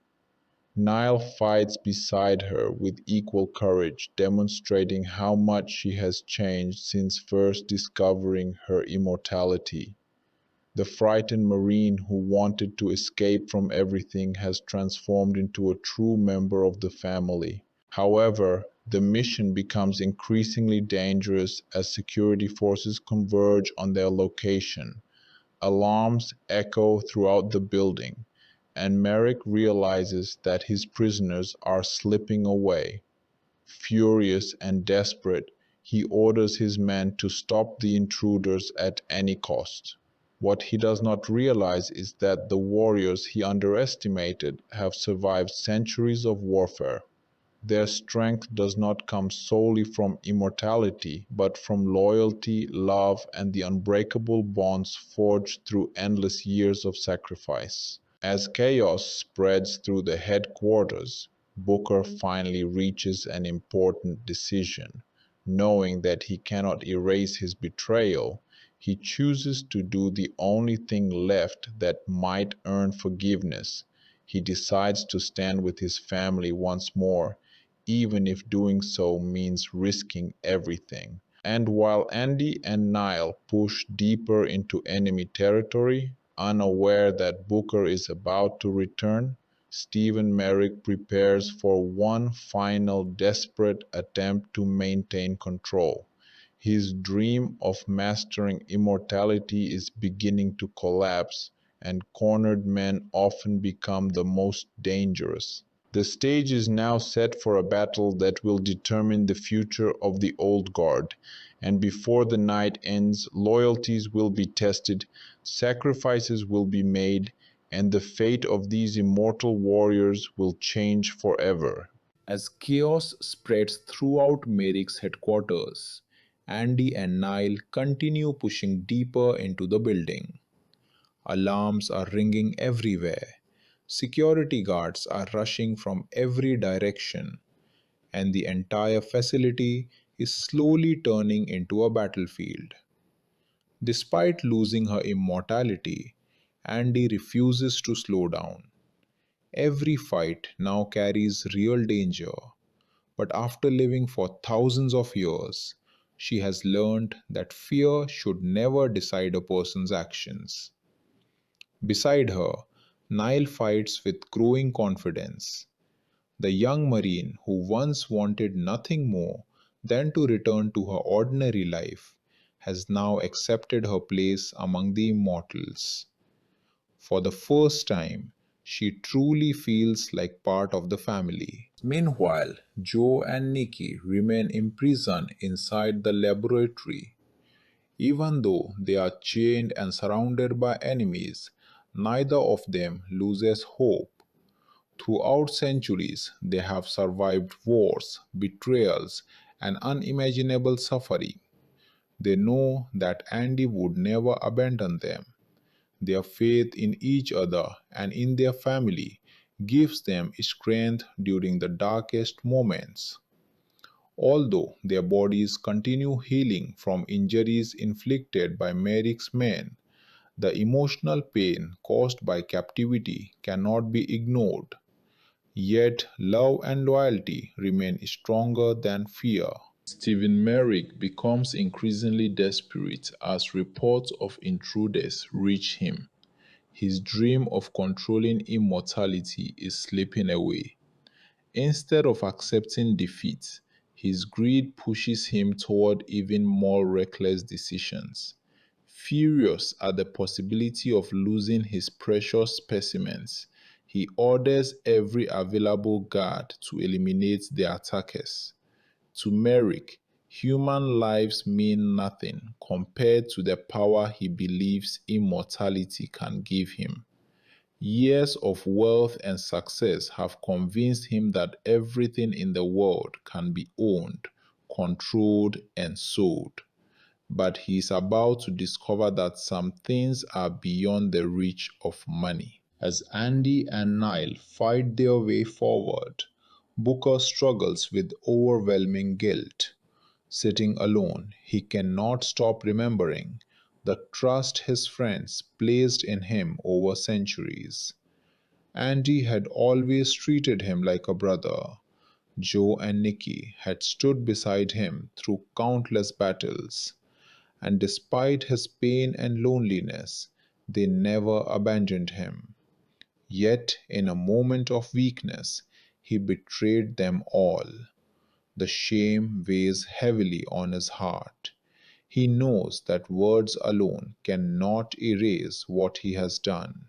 Niall fights beside her with equal courage, demonstrating how much she has changed since first discovering her immortality. The frightened Marine who wanted to escape from everything has transformed into a true member of the family. However, the mission becomes increasingly dangerous as security forces converge on their location. Alarms echo throughout the building, and Merrick realizes that his prisoners are slipping away. Furious and desperate, he orders his men to stop the intruders at any cost. What he does not realize is that the warriors he underestimated have survived centuries of warfare. Their strength does not come solely from immortality, but from loyalty, love, and the unbreakable bonds forged through endless years of sacrifice. As chaos spreads through the headquarters, Booker finally reaches an important decision. Knowing that he cannot erase his betrayal, he chooses to do the only thing left that might earn forgiveness. He decides to stand with his family once more, even if doing so means risking everything. And while Andy and Niall push deeper into enemy territory, unaware that Booker is about to return, Stephen Merrick prepares for one final desperate attempt to maintain control. His dream of mastering immortality is beginning to collapse, and cornered men often become the most dangerous. The stage is now set for a battle that will determine the future of the Old Guard, and before the night ends, loyalties will be tested, sacrifices will be made, and the fate of these immortal warriors will change forever. As chaos spreads throughout Merrick's headquarters, Andy and Niall continue pushing deeper into the building. Alarms are ringing everywhere. Security guards are rushing from every direction, and the entire facility is slowly turning into a battlefield. Despite losing her immortality, Andy refuses to slow down. Every fight now carries real danger, but after living for thousands of years, she has learned that fear should never decide a person's actions. Beside her, Niall fights with growing confidence. The young marine who once wanted nothing more than to return to her ordinary life has now accepted her place among the immortals. For the first time, she truly feels like part of the family. Meanwhile, Joe and Nikki remain imprisoned inside the laboratory. Even though they are chained and surrounded by enemies, neither of them loses hope. Throughout centuries, they have survived wars, betrayals, and unimaginable suffering. They know that Andy would never abandon them. Their faith in each other and in their family gives them strength during the darkest moments. Although their bodies continue healing from injuries inflicted by Merrick's men, the emotional pain caused by captivity cannot be ignored. Yet love and loyalty remain stronger than fear. Stephen Merrick becomes increasingly desperate as reports of intruders reach him. His dream of controlling immortality is slipping away. Instead of accepting defeat, his greed pushes him toward even more reckless decisions. Furious at the possibility of losing his precious specimens, he orders every available guard to eliminate the attackers. To Merrick, human lives mean nothing compared to the power he believes immortality can give him. Years of wealth and success have convinced him that everything in the world can be owned, controlled, and sold. But he is about to discover that some things are beyond the reach of money. As Andy and Niall fight their way forward, Booker struggles with overwhelming guilt. Sitting alone, he cannot stop remembering the trust his friends placed in him over centuries. Andy had always treated him like a brother. Joe and Nikki had stood beside him through countless battles, and despite his pain and loneliness, they never abandoned him. Yet, in a moment of weakness, he betrayed them all. The shame weighs heavily on his heart. He knows that words alone cannot erase what he has done.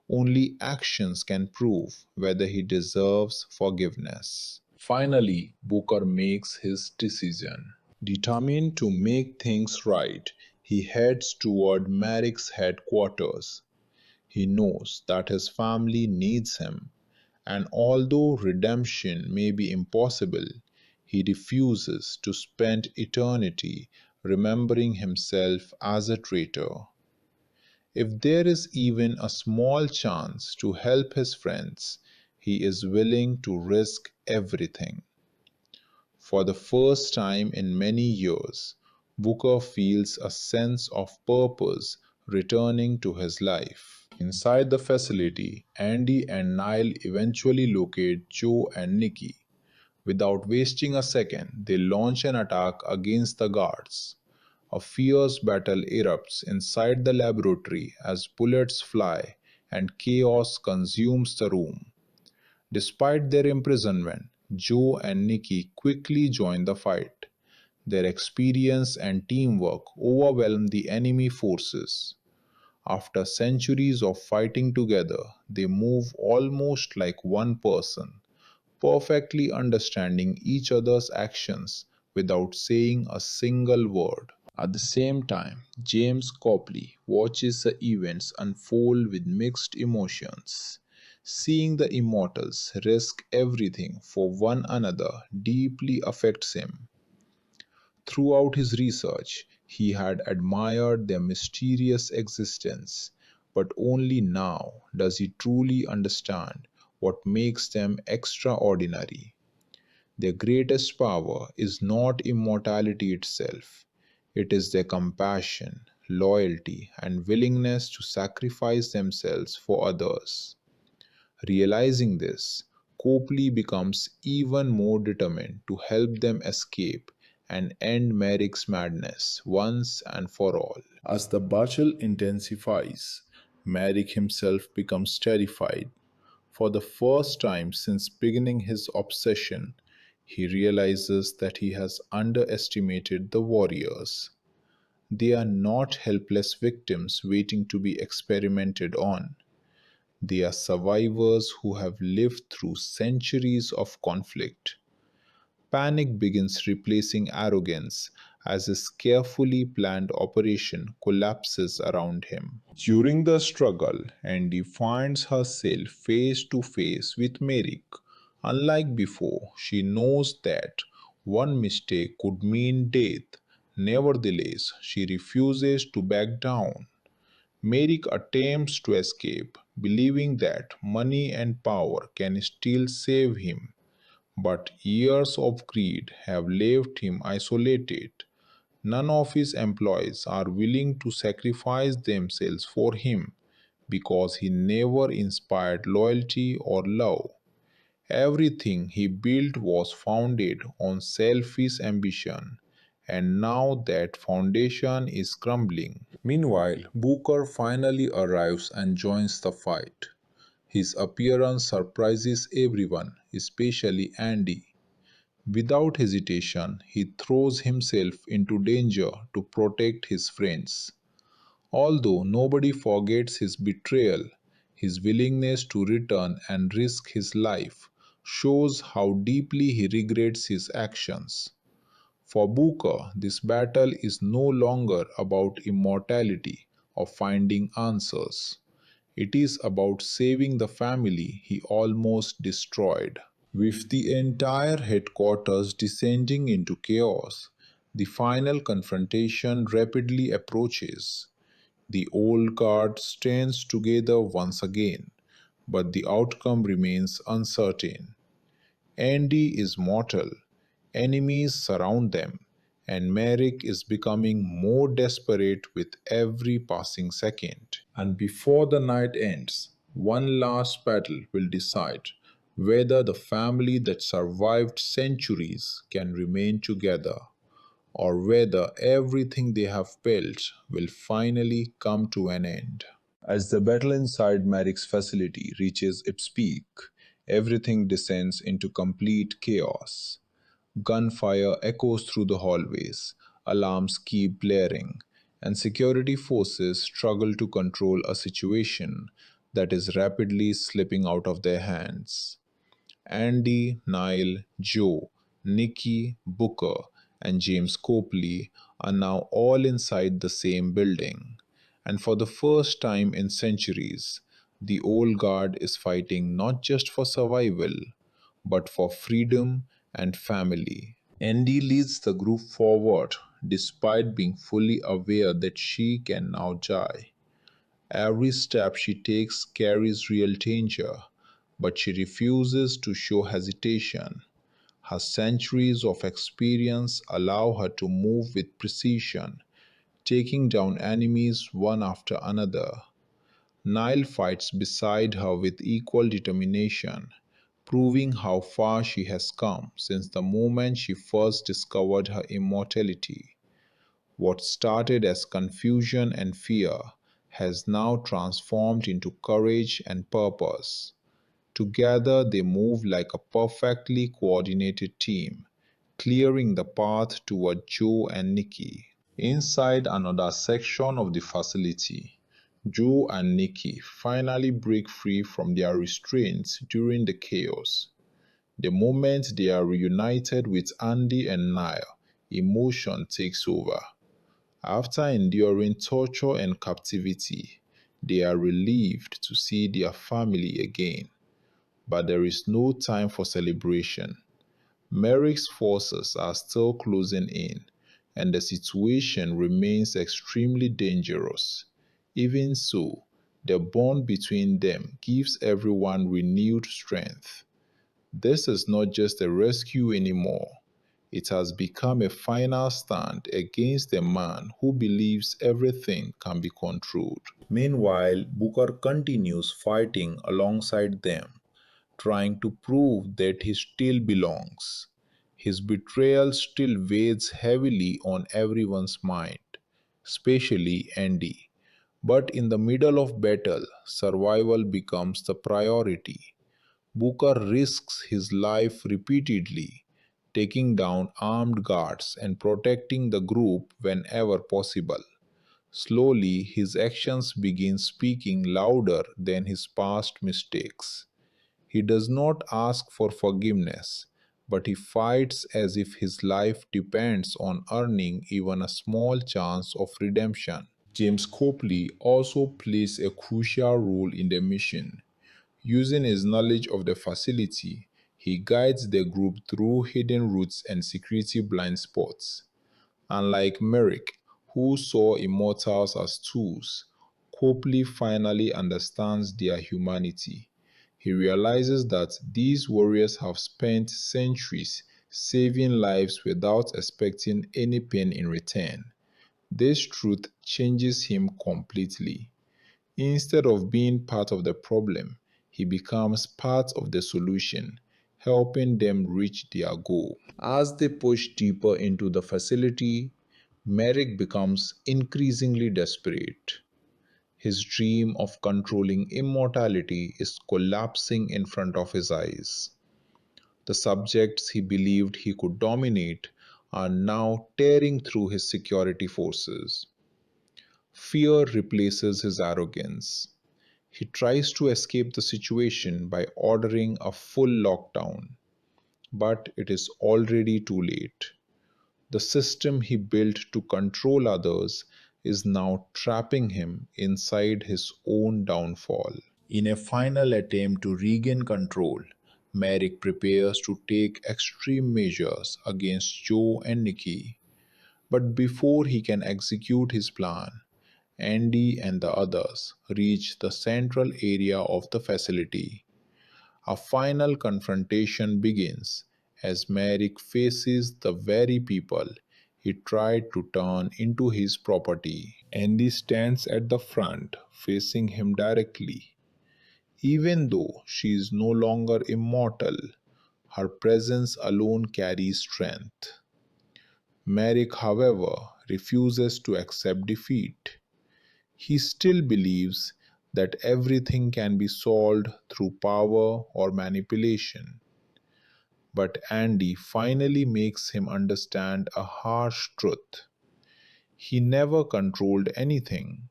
Only actions can prove whether he deserves forgiveness. Finally, Booker makes his decision. Determined to make things right, he heads toward Merrick's headquarters. He knows that his family needs him, and although redemption may be impossible, he refuses to spend eternity remembering himself as a traitor. If there is even a small chance to help his friends, he is willing to risk everything. For the first time in many years, Booker feels a sense of purpose returning to his life. Inside the facility, Andy and Niall eventually locate Joe and Nikki. Without wasting a second, they launch an attack against the guards. A fierce battle erupts inside the laboratory as bullets fly and chaos consumes the room. Despite their imprisonment, Joe and Nikki quickly join the fight. Their experience and teamwork overwhelm the enemy forces. After centuries of fighting together, they move almost like one person, perfectly understanding each other's actions without saying a single word. At the same time, James Copley watches the events unfold with mixed emotions. Seeing the immortals risk everything for one another deeply affects him. Throughout his research, he had admired their mysterious existence, but only now does he truly understand what makes them extraordinary. Their greatest power is not immortality itself, it is their compassion, loyalty, and willingness to sacrifice themselves for others. Realizing this, Copley becomes even more determined to help them escape and end Merrick's madness once and for all. As the battle intensifies, Merrick himself becomes terrified. For the first time since beginning his obsession, he realizes that he has underestimated the warriors. They are not helpless victims waiting to be experimented on. They are survivors who have lived through centuries of conflict. Panic begins replacing arrogance as his carefully planned operation collapses around him. During the struggle, Andy finds herself face to face with Merrick. Unlike before, she knows that one mistake could mean death. Nevertheless, she refuses to back down. Merrick attempts to escape, believing that money and power can still save him. But years of greed have left him isolated. None of his employees are willing to sacrifice themselves for him because he never inspired loyalty or love. Everything he built was founded on selfish ambition, and now that foundation is crumbling. Meanwhile, Booker finally arrives and joins the fight. His appearance surprises everyone, especially Andy. Without hesitation, he throws himself into danger to protect his friends. Although nobody forgets his betrayal, his willingness to return and risk his life shows how deeply he regrets his actions. For Booker, this battle is no longer about immortality or finding answers. It is about saving the family he almost destroyed. With the entire headquarters descending into chaos, the final confrontation rapidly approaches. The old guard stands together once again, but the outcome remains uncertain. Andy is mortal, enemies surround them, and Merrick is becoming more desperate with every passing second. And before the night ends, one last battle will decide whether the family that survived centuries can remain together, or whether everything they have built will finally come to an end. As the battle inside Merrick's facility reaches its peak, everything descends into complete chaos. Gunfire echoes through the hallways, alarms keep blaring, and security forces struggle to control a situation that is rapidly slipping out of their hands. Andy, Niall, Joe, Nikki, Booker, and James Copley are now all inside the same building. And for the first time in centuries, the old guard is fighting not just for survival, but for freedom and family. Andy leads the group forward despite being fully aware that she can now die. Every step she takes carries real danger, but she refuses to show hesitation. Her centuries of experience allow her to move with precision, taking down enemies one after another. Nile fights beside her with equal determination, proving how far she has come since the moment she first discovered her immortality. What started as confusion and fear has now transformed into courage and purpose. Together, they move like a perfectly coordinated team, clearing the path toward Joe and Nikki. Inside another section of the facility, Joe and Nikki finally break free from their restraints during the chaos. The moment they are reunited with Andy and Niall, emotion takes over. After enduring torture and captivity, they are relieved to see their family again. But there is no time for celebration. Merrick's forces are still closing in, and the situation remains extremely dangerous. Even so, the bond between them gives everyone renewed strength. This is not just a rescue anymore. It has become a final stand against a man who believes everything can be controlled. Meanwhile, Booker continues fighting alongside them, trying to prove that he still belongs. His betrayal still weighs heavily on everyone's mind, especially Andy. But in the middle of battle, survival becomes the priority. Booker risks his life repeatedly, taking down armed guards and protecting the group whenever possible. Slowly, his actions begin speaking louder than his past mistakes. He does not ask for forgiveness, but he fights as if his life depends on earning even a small chance of redemption. James Copley also plays a crucial role in the mission. Using his knowledge of the facility, he guides the group through hidden routes and security blind spots. Unlike Merrick, who saw immortals as tools, Copley finally understands their humanity. He realizes that these warriors have spent centuries saving lives without expecting any pain in return. This truth changes him completely. Instead of being part of the problem, he becomes part of the solution, helping them reach their goal. As they push deeper into the facility, Merrick becomes increasingly desperate. His dream of controlling immortality is collapsing in front of his eyes. The subjects he believed he could dominate are now tearing through his security forces. Fear replaces his arrogance. He tries to escape the situation by ordering a full lockdown, but it is already too late. The system he built to control others is now trapping him inside his own downfall. In a final attempt to regain control, Merrick prepares to take extreme measures against Joe and Nikki. But before he can execute his plan, Andy and the others reach the central area of the facility. A final confrontation begins as Merrick faces the very people he tried to turn into his property. Andy stands at the front, facing him directly. Even though she is no longer immortal, her presence alone carries strength. Merrick, however, refuses to accept defeat. He still believes that everything can be solved through power or manipulation. But Andy finally makes him understand a harsh truth. He never controlled anything,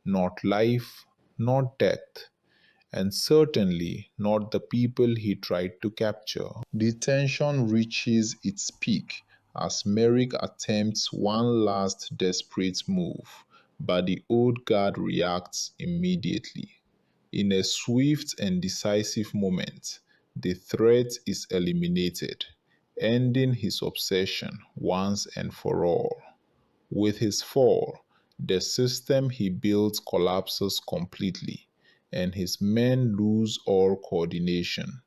not life, not death. and certainly not the people he tried to capture. The tension reaches its peak as Merrick attempts one last desperate move, but the old guard reacts immediately. In a swift and decisive moment, the threat is eliminated, ending his obsession once and for all. With his fall, the system he built collapses completely, and his men lose all coordination.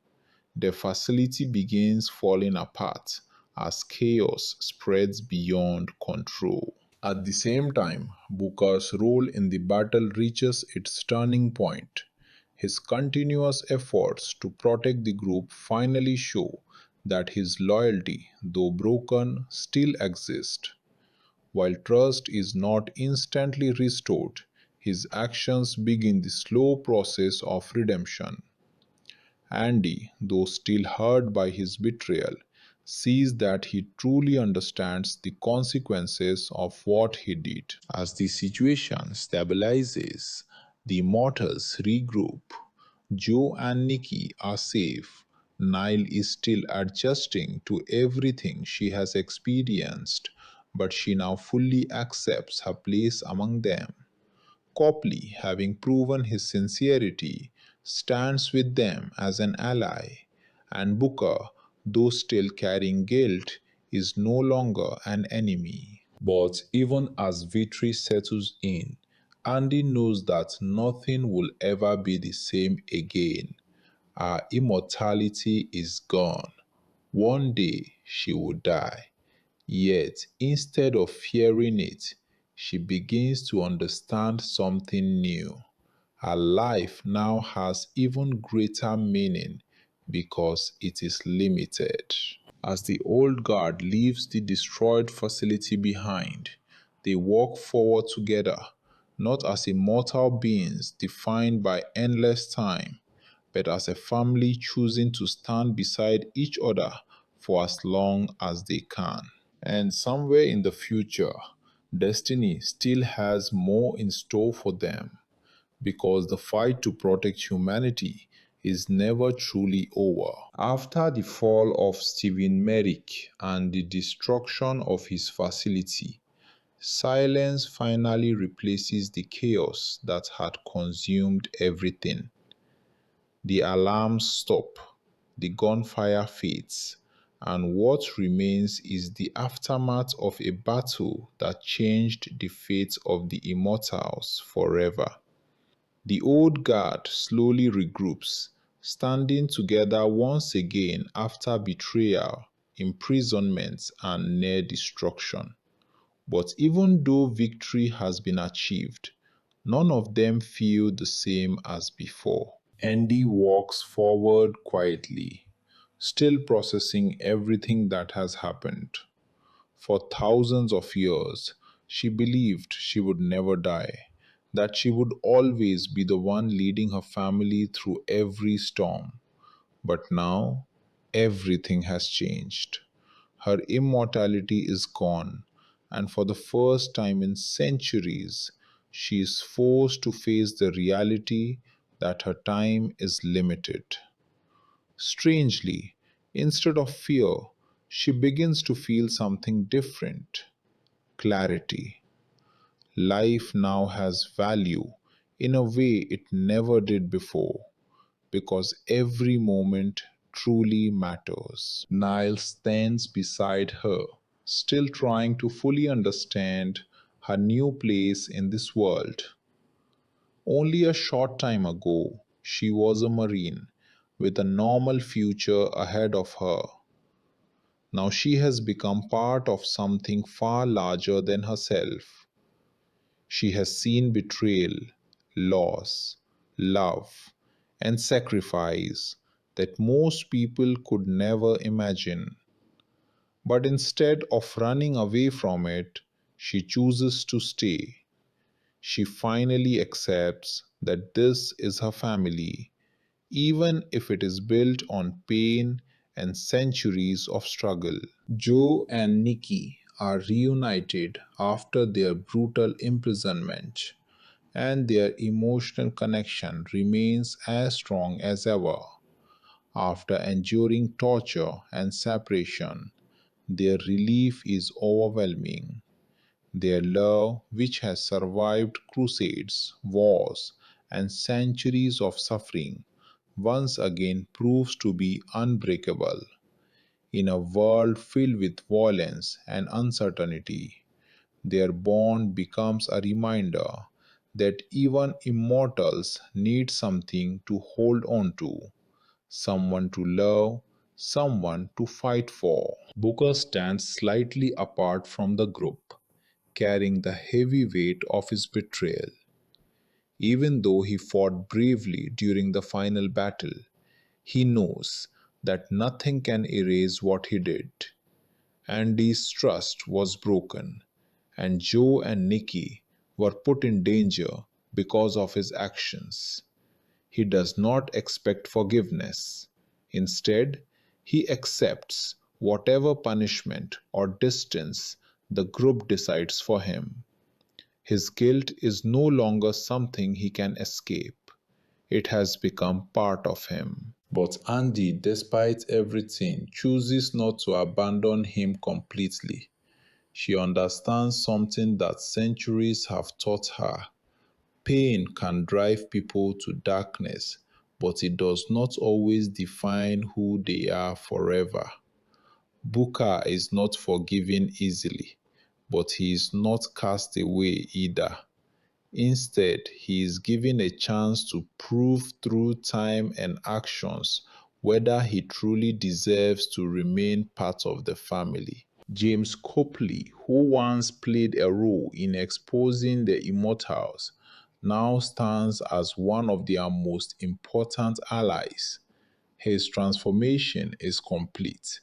The facility begins falling apart as chaos spreads beyond control. At the same time, Booker's role in the battle reaches its turning point. His continuous efforts to protect the group finally show that his loyalty, though broken, still exists. While trust is not instantly restored, his actions begin the slow process of redemption. Andy, though still hurt by his betrayal, sees that he truly understands the consequences of what he did. As the situation stabilizes, the Immortals regroup. Joe and Nikki are safe. Nile is still adjusting to everything she has experienced, but she now fully accepts her place among them. Copley, having proven his sincerity, stands with them as an ally, and Booker, though still carrying guilt, is no longer an enemy. But even as victory settles in, Andy knows that nothing will ever be the same again. Our immortality is gone. One day she will die. Yet, instead of fearing it, she begins to understand something new. Her life now has even greater meaning because it is limited. As the old guard leaves the destroyed facility behind, they walk forward together, not as immortal beings defined by endless time, but as a family choosing to stand beside each other for as long as they can. And somewhere in the future, destiny still has more in store for them because the fight to protect humanity is never truly over. After the fall of Stephen Merrick and the destruction of his facility, silence finally replaces the chaos that had consumed everything. The alarms stop, the gunfire fades, and what remains is the aftermath of a battle that changed the fate of the Immortals forever. The old guard slowly regroups, standing together once again after betrayal, imprisonment, and near destruction. But even though victory has been achieved, none of them feel the same as before. Andy walks forward quietly, still processing everything that has happened. For thousands of years, she believed she would never die, that she would always be the one leading her family through every storm. But now, everything has changed. Her immortality is gone, and for the first time in centuries, she is forced to face the reality that her time is limited. Strangely, instead of fear, she begins to feel something different: clarity. Life now has value in a way it never did before because every moment truly matters. Nile stands beside her, still trying to fully understand her new place in this world. Only a short time ago, she was a Marine with a normal future ahead of her. Now she has become part of something far larger than herself. She has seen betrayal, loss, love, and sacrifice that most people could never imagine. But instead of running away from it, she chooses to stay. She finally accepts that this is her family, even if it is built on pain and centuries of struggle. Joe and Nikki are reunited after their brutal imprisonment, and their emotional connection remains as strong as ever. After enduring torture and separation, their relief is overwhelming. Their love, which has survived crusades, wars, and centuries of suffering, once again proves to be unbreakable. In a world filled with violence and uncertainty, their bond becomes a reminder that even immortals need something to hold on to, someone to love, someone to fight for. Booker stands slightly apart from the group, carrying the heavy weight of his betrayal. Even though he fought bravely during the final battle, he knows that nothing can erase what he did. Andy's trust was broken, and Joe and Nikki were put in danger because of his actions. He does not expect forgiveness. Instead, he accepts whatever punishment or distance the group decides for him. His guilt is no longer something he can escape. It has become part of him. But Andy, despite everything, chooses not to abandon him completely. She understands something that centuries have taught her. Pain can drive people to darkness, but it does not always define who they are forever. Booker is not forgiven easily, but he is not cast away either. Instead, he is given a chance to prove through time and actions whether he truly deserves to remain part of the family. James Copley, who once played a role in exposing the Immortals, now stands as one of their most important allies. His transformation is complete.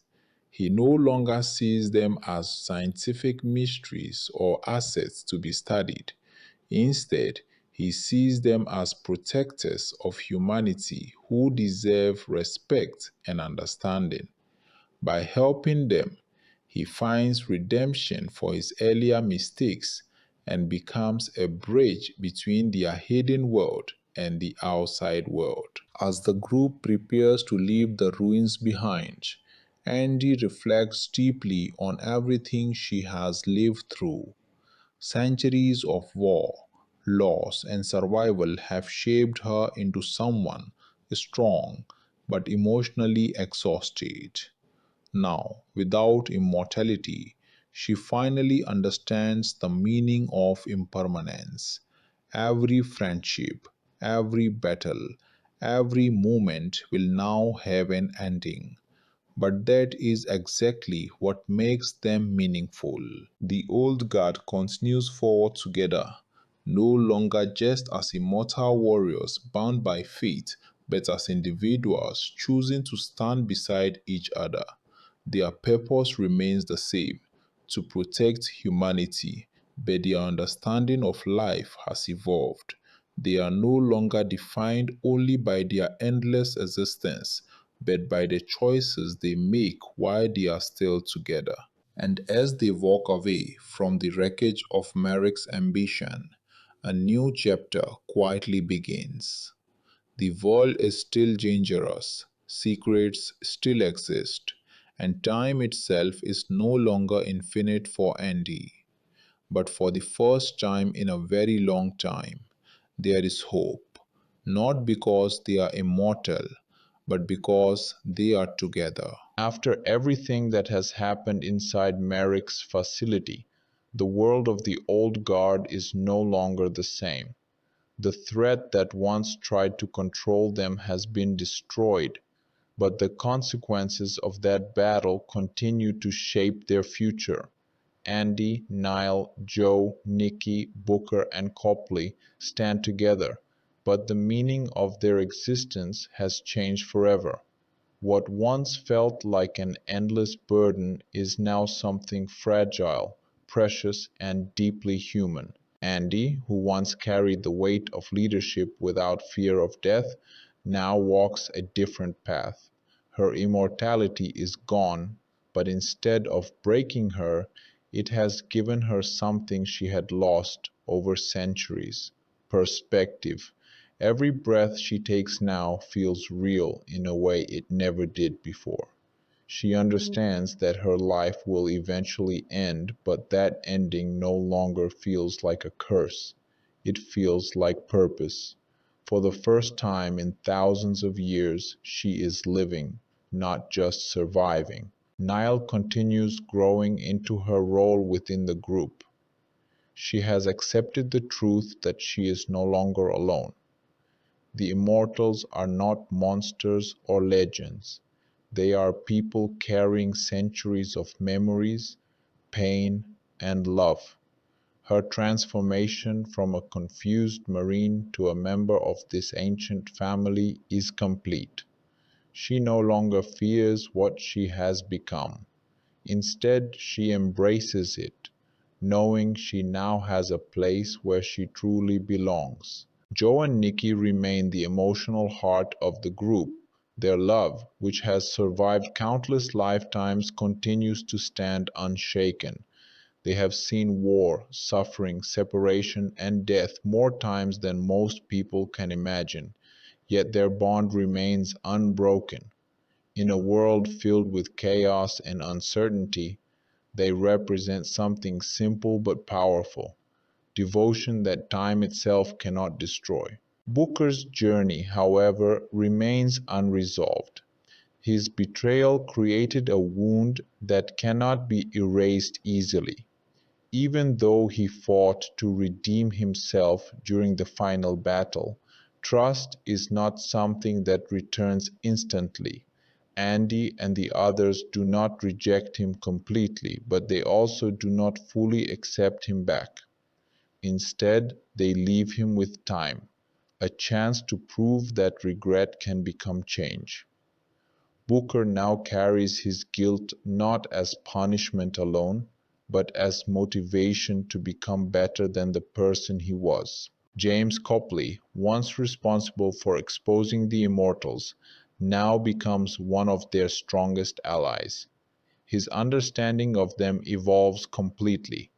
He no longer sees them as scientific mysteries or assets to be studied. Instead, he sees them as protectors of humanity who deserve respect and understanding. By helping them, he finds redemption for his earlier mistakes and becomes a bridge between their hidden world and the outside world. As the group prepares to leave the ruins behind, Andy reflects deeply on everything she has lived through. Centuries of war, loss, and survival have shaped her into someone strong but emotionally exhausted. Now, without immortality, she finally understands the meaning of impermanence. Every friendship, every battle, every moment will now have an ending. But that is exactly what makes them meaningful. The old guard continues forward together, no longer just as immortal warriors bound by fate, but as individuals choosing to stand beside each other. Their purpose remains the same, to protect humanity, but their understanding of life has evolved. They are no longer defined only by their endless existence, but by the choices they make while they are still together. And as they walk away from the wreckage of Merrick's ambition, a new chapter quietly begins. The world is still dangerous, secrets still exist, and time itself is no longer infinite for Andy. But for the first time in a very long time, there is hope, not because they are immortal, but because they are together. After everything that has happened inside Merrick's facility, the world of the old guard is no longer the same. The threat that once tried to control them has been destroyed, but the consequences of that battle continue to shape their future. Andy, Niall, Joe, Nikki, Booker, and Copley stand together, but the meaning of their existence has changed forever. What once felt like an endless burden is now something fragile, precious, and deeply human. Andy, who once carried the weight of leadership without fear of death, now walks a different path. Her immortality is gone, but instead of breaking her, it has given her something she had lost over centuries: perspective. Every breath she takes now feels real in a way it never did before. She understands that her life will eventually end, but that ending no longer feels like a curse. It feels like purpose. For the first time in thousands of years, she is living, not just surviving. Nile continues growing into her role within the group. She has accepted the truth that she is no longer alone. The immortals are not monsters or legends. They are people carrying centuries of memories, pain, and love. Her transformation from a confused marine to a member of this ancient family is complete. She no longer fears what she has become. Instead, she embraces it, knowing she now has a place where she truly belongs. Joe and Nikki remain the emotional heart of the group. Their love, which has survived countless lifetimes, continues to stand unshaken. They have seen war, suffering, separation, and death more times than most people can imagine, yet their bond remains unbroken. In a world filled with chaos and uncertainty, they represent something simple but powerful: devotion that time itself cannot destroy. Booker's journey, however, remains unresolved. His betrayal created a wound that cannot be erased easily. Even though he fought to redeem himself during the final battle, trust is not something that returns instantly. Andy and the others do not reject him completely, but they also do not fully accept him back. Instead, they leave him with time, a chance to prove that regret can become change. Booker now carries his guilt not as punishment alone, but as motivation to become better than the person he was. James Copley, once responsible for exposing the immortals, now becomes one of their strongest allies. His understanding of them evolves completely.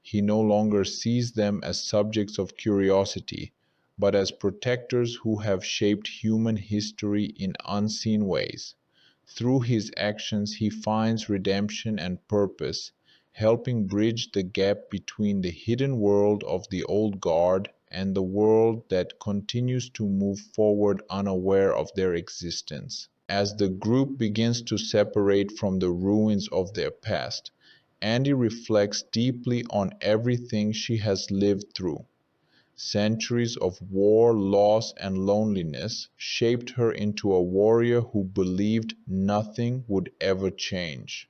He no longer sees them as subjects of curiosity, but as protectors who have shaped human history in unseen ways. Through his actions, he finds redemption and purpose, helping bridge the gap between the hidden world of the old guard and the world that continues to move forward unaware of their existence. As the group begins to separate from the ruins of their past, Andy reflects deeply on everything she has lived through. Centuries of war, loss, and loneliness shaped her into a warrior who believed nothing would ever change.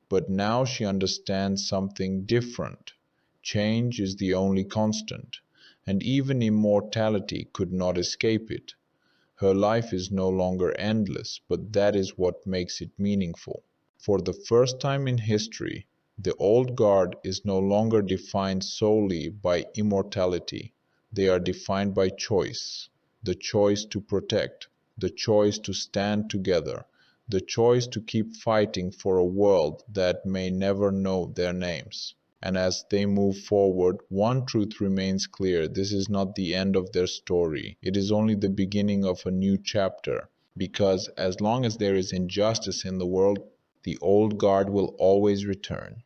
But now she understands something different. Change is the only constant, and even immortality could not escape it. Her life is no longer endless, but that is what makes it meaningful. For the first time in history, the old guard is no longer defined solely by immortality. They are defined by choice: the choice to protect, the choice to stand together, the choice to keep fighting for a world that may never know their names. And as they move forward, one truth remains clear: this is not the end of their story. It is only the beginning of a new chapter. Because as long as there is injustice in the world, the old guard will always return.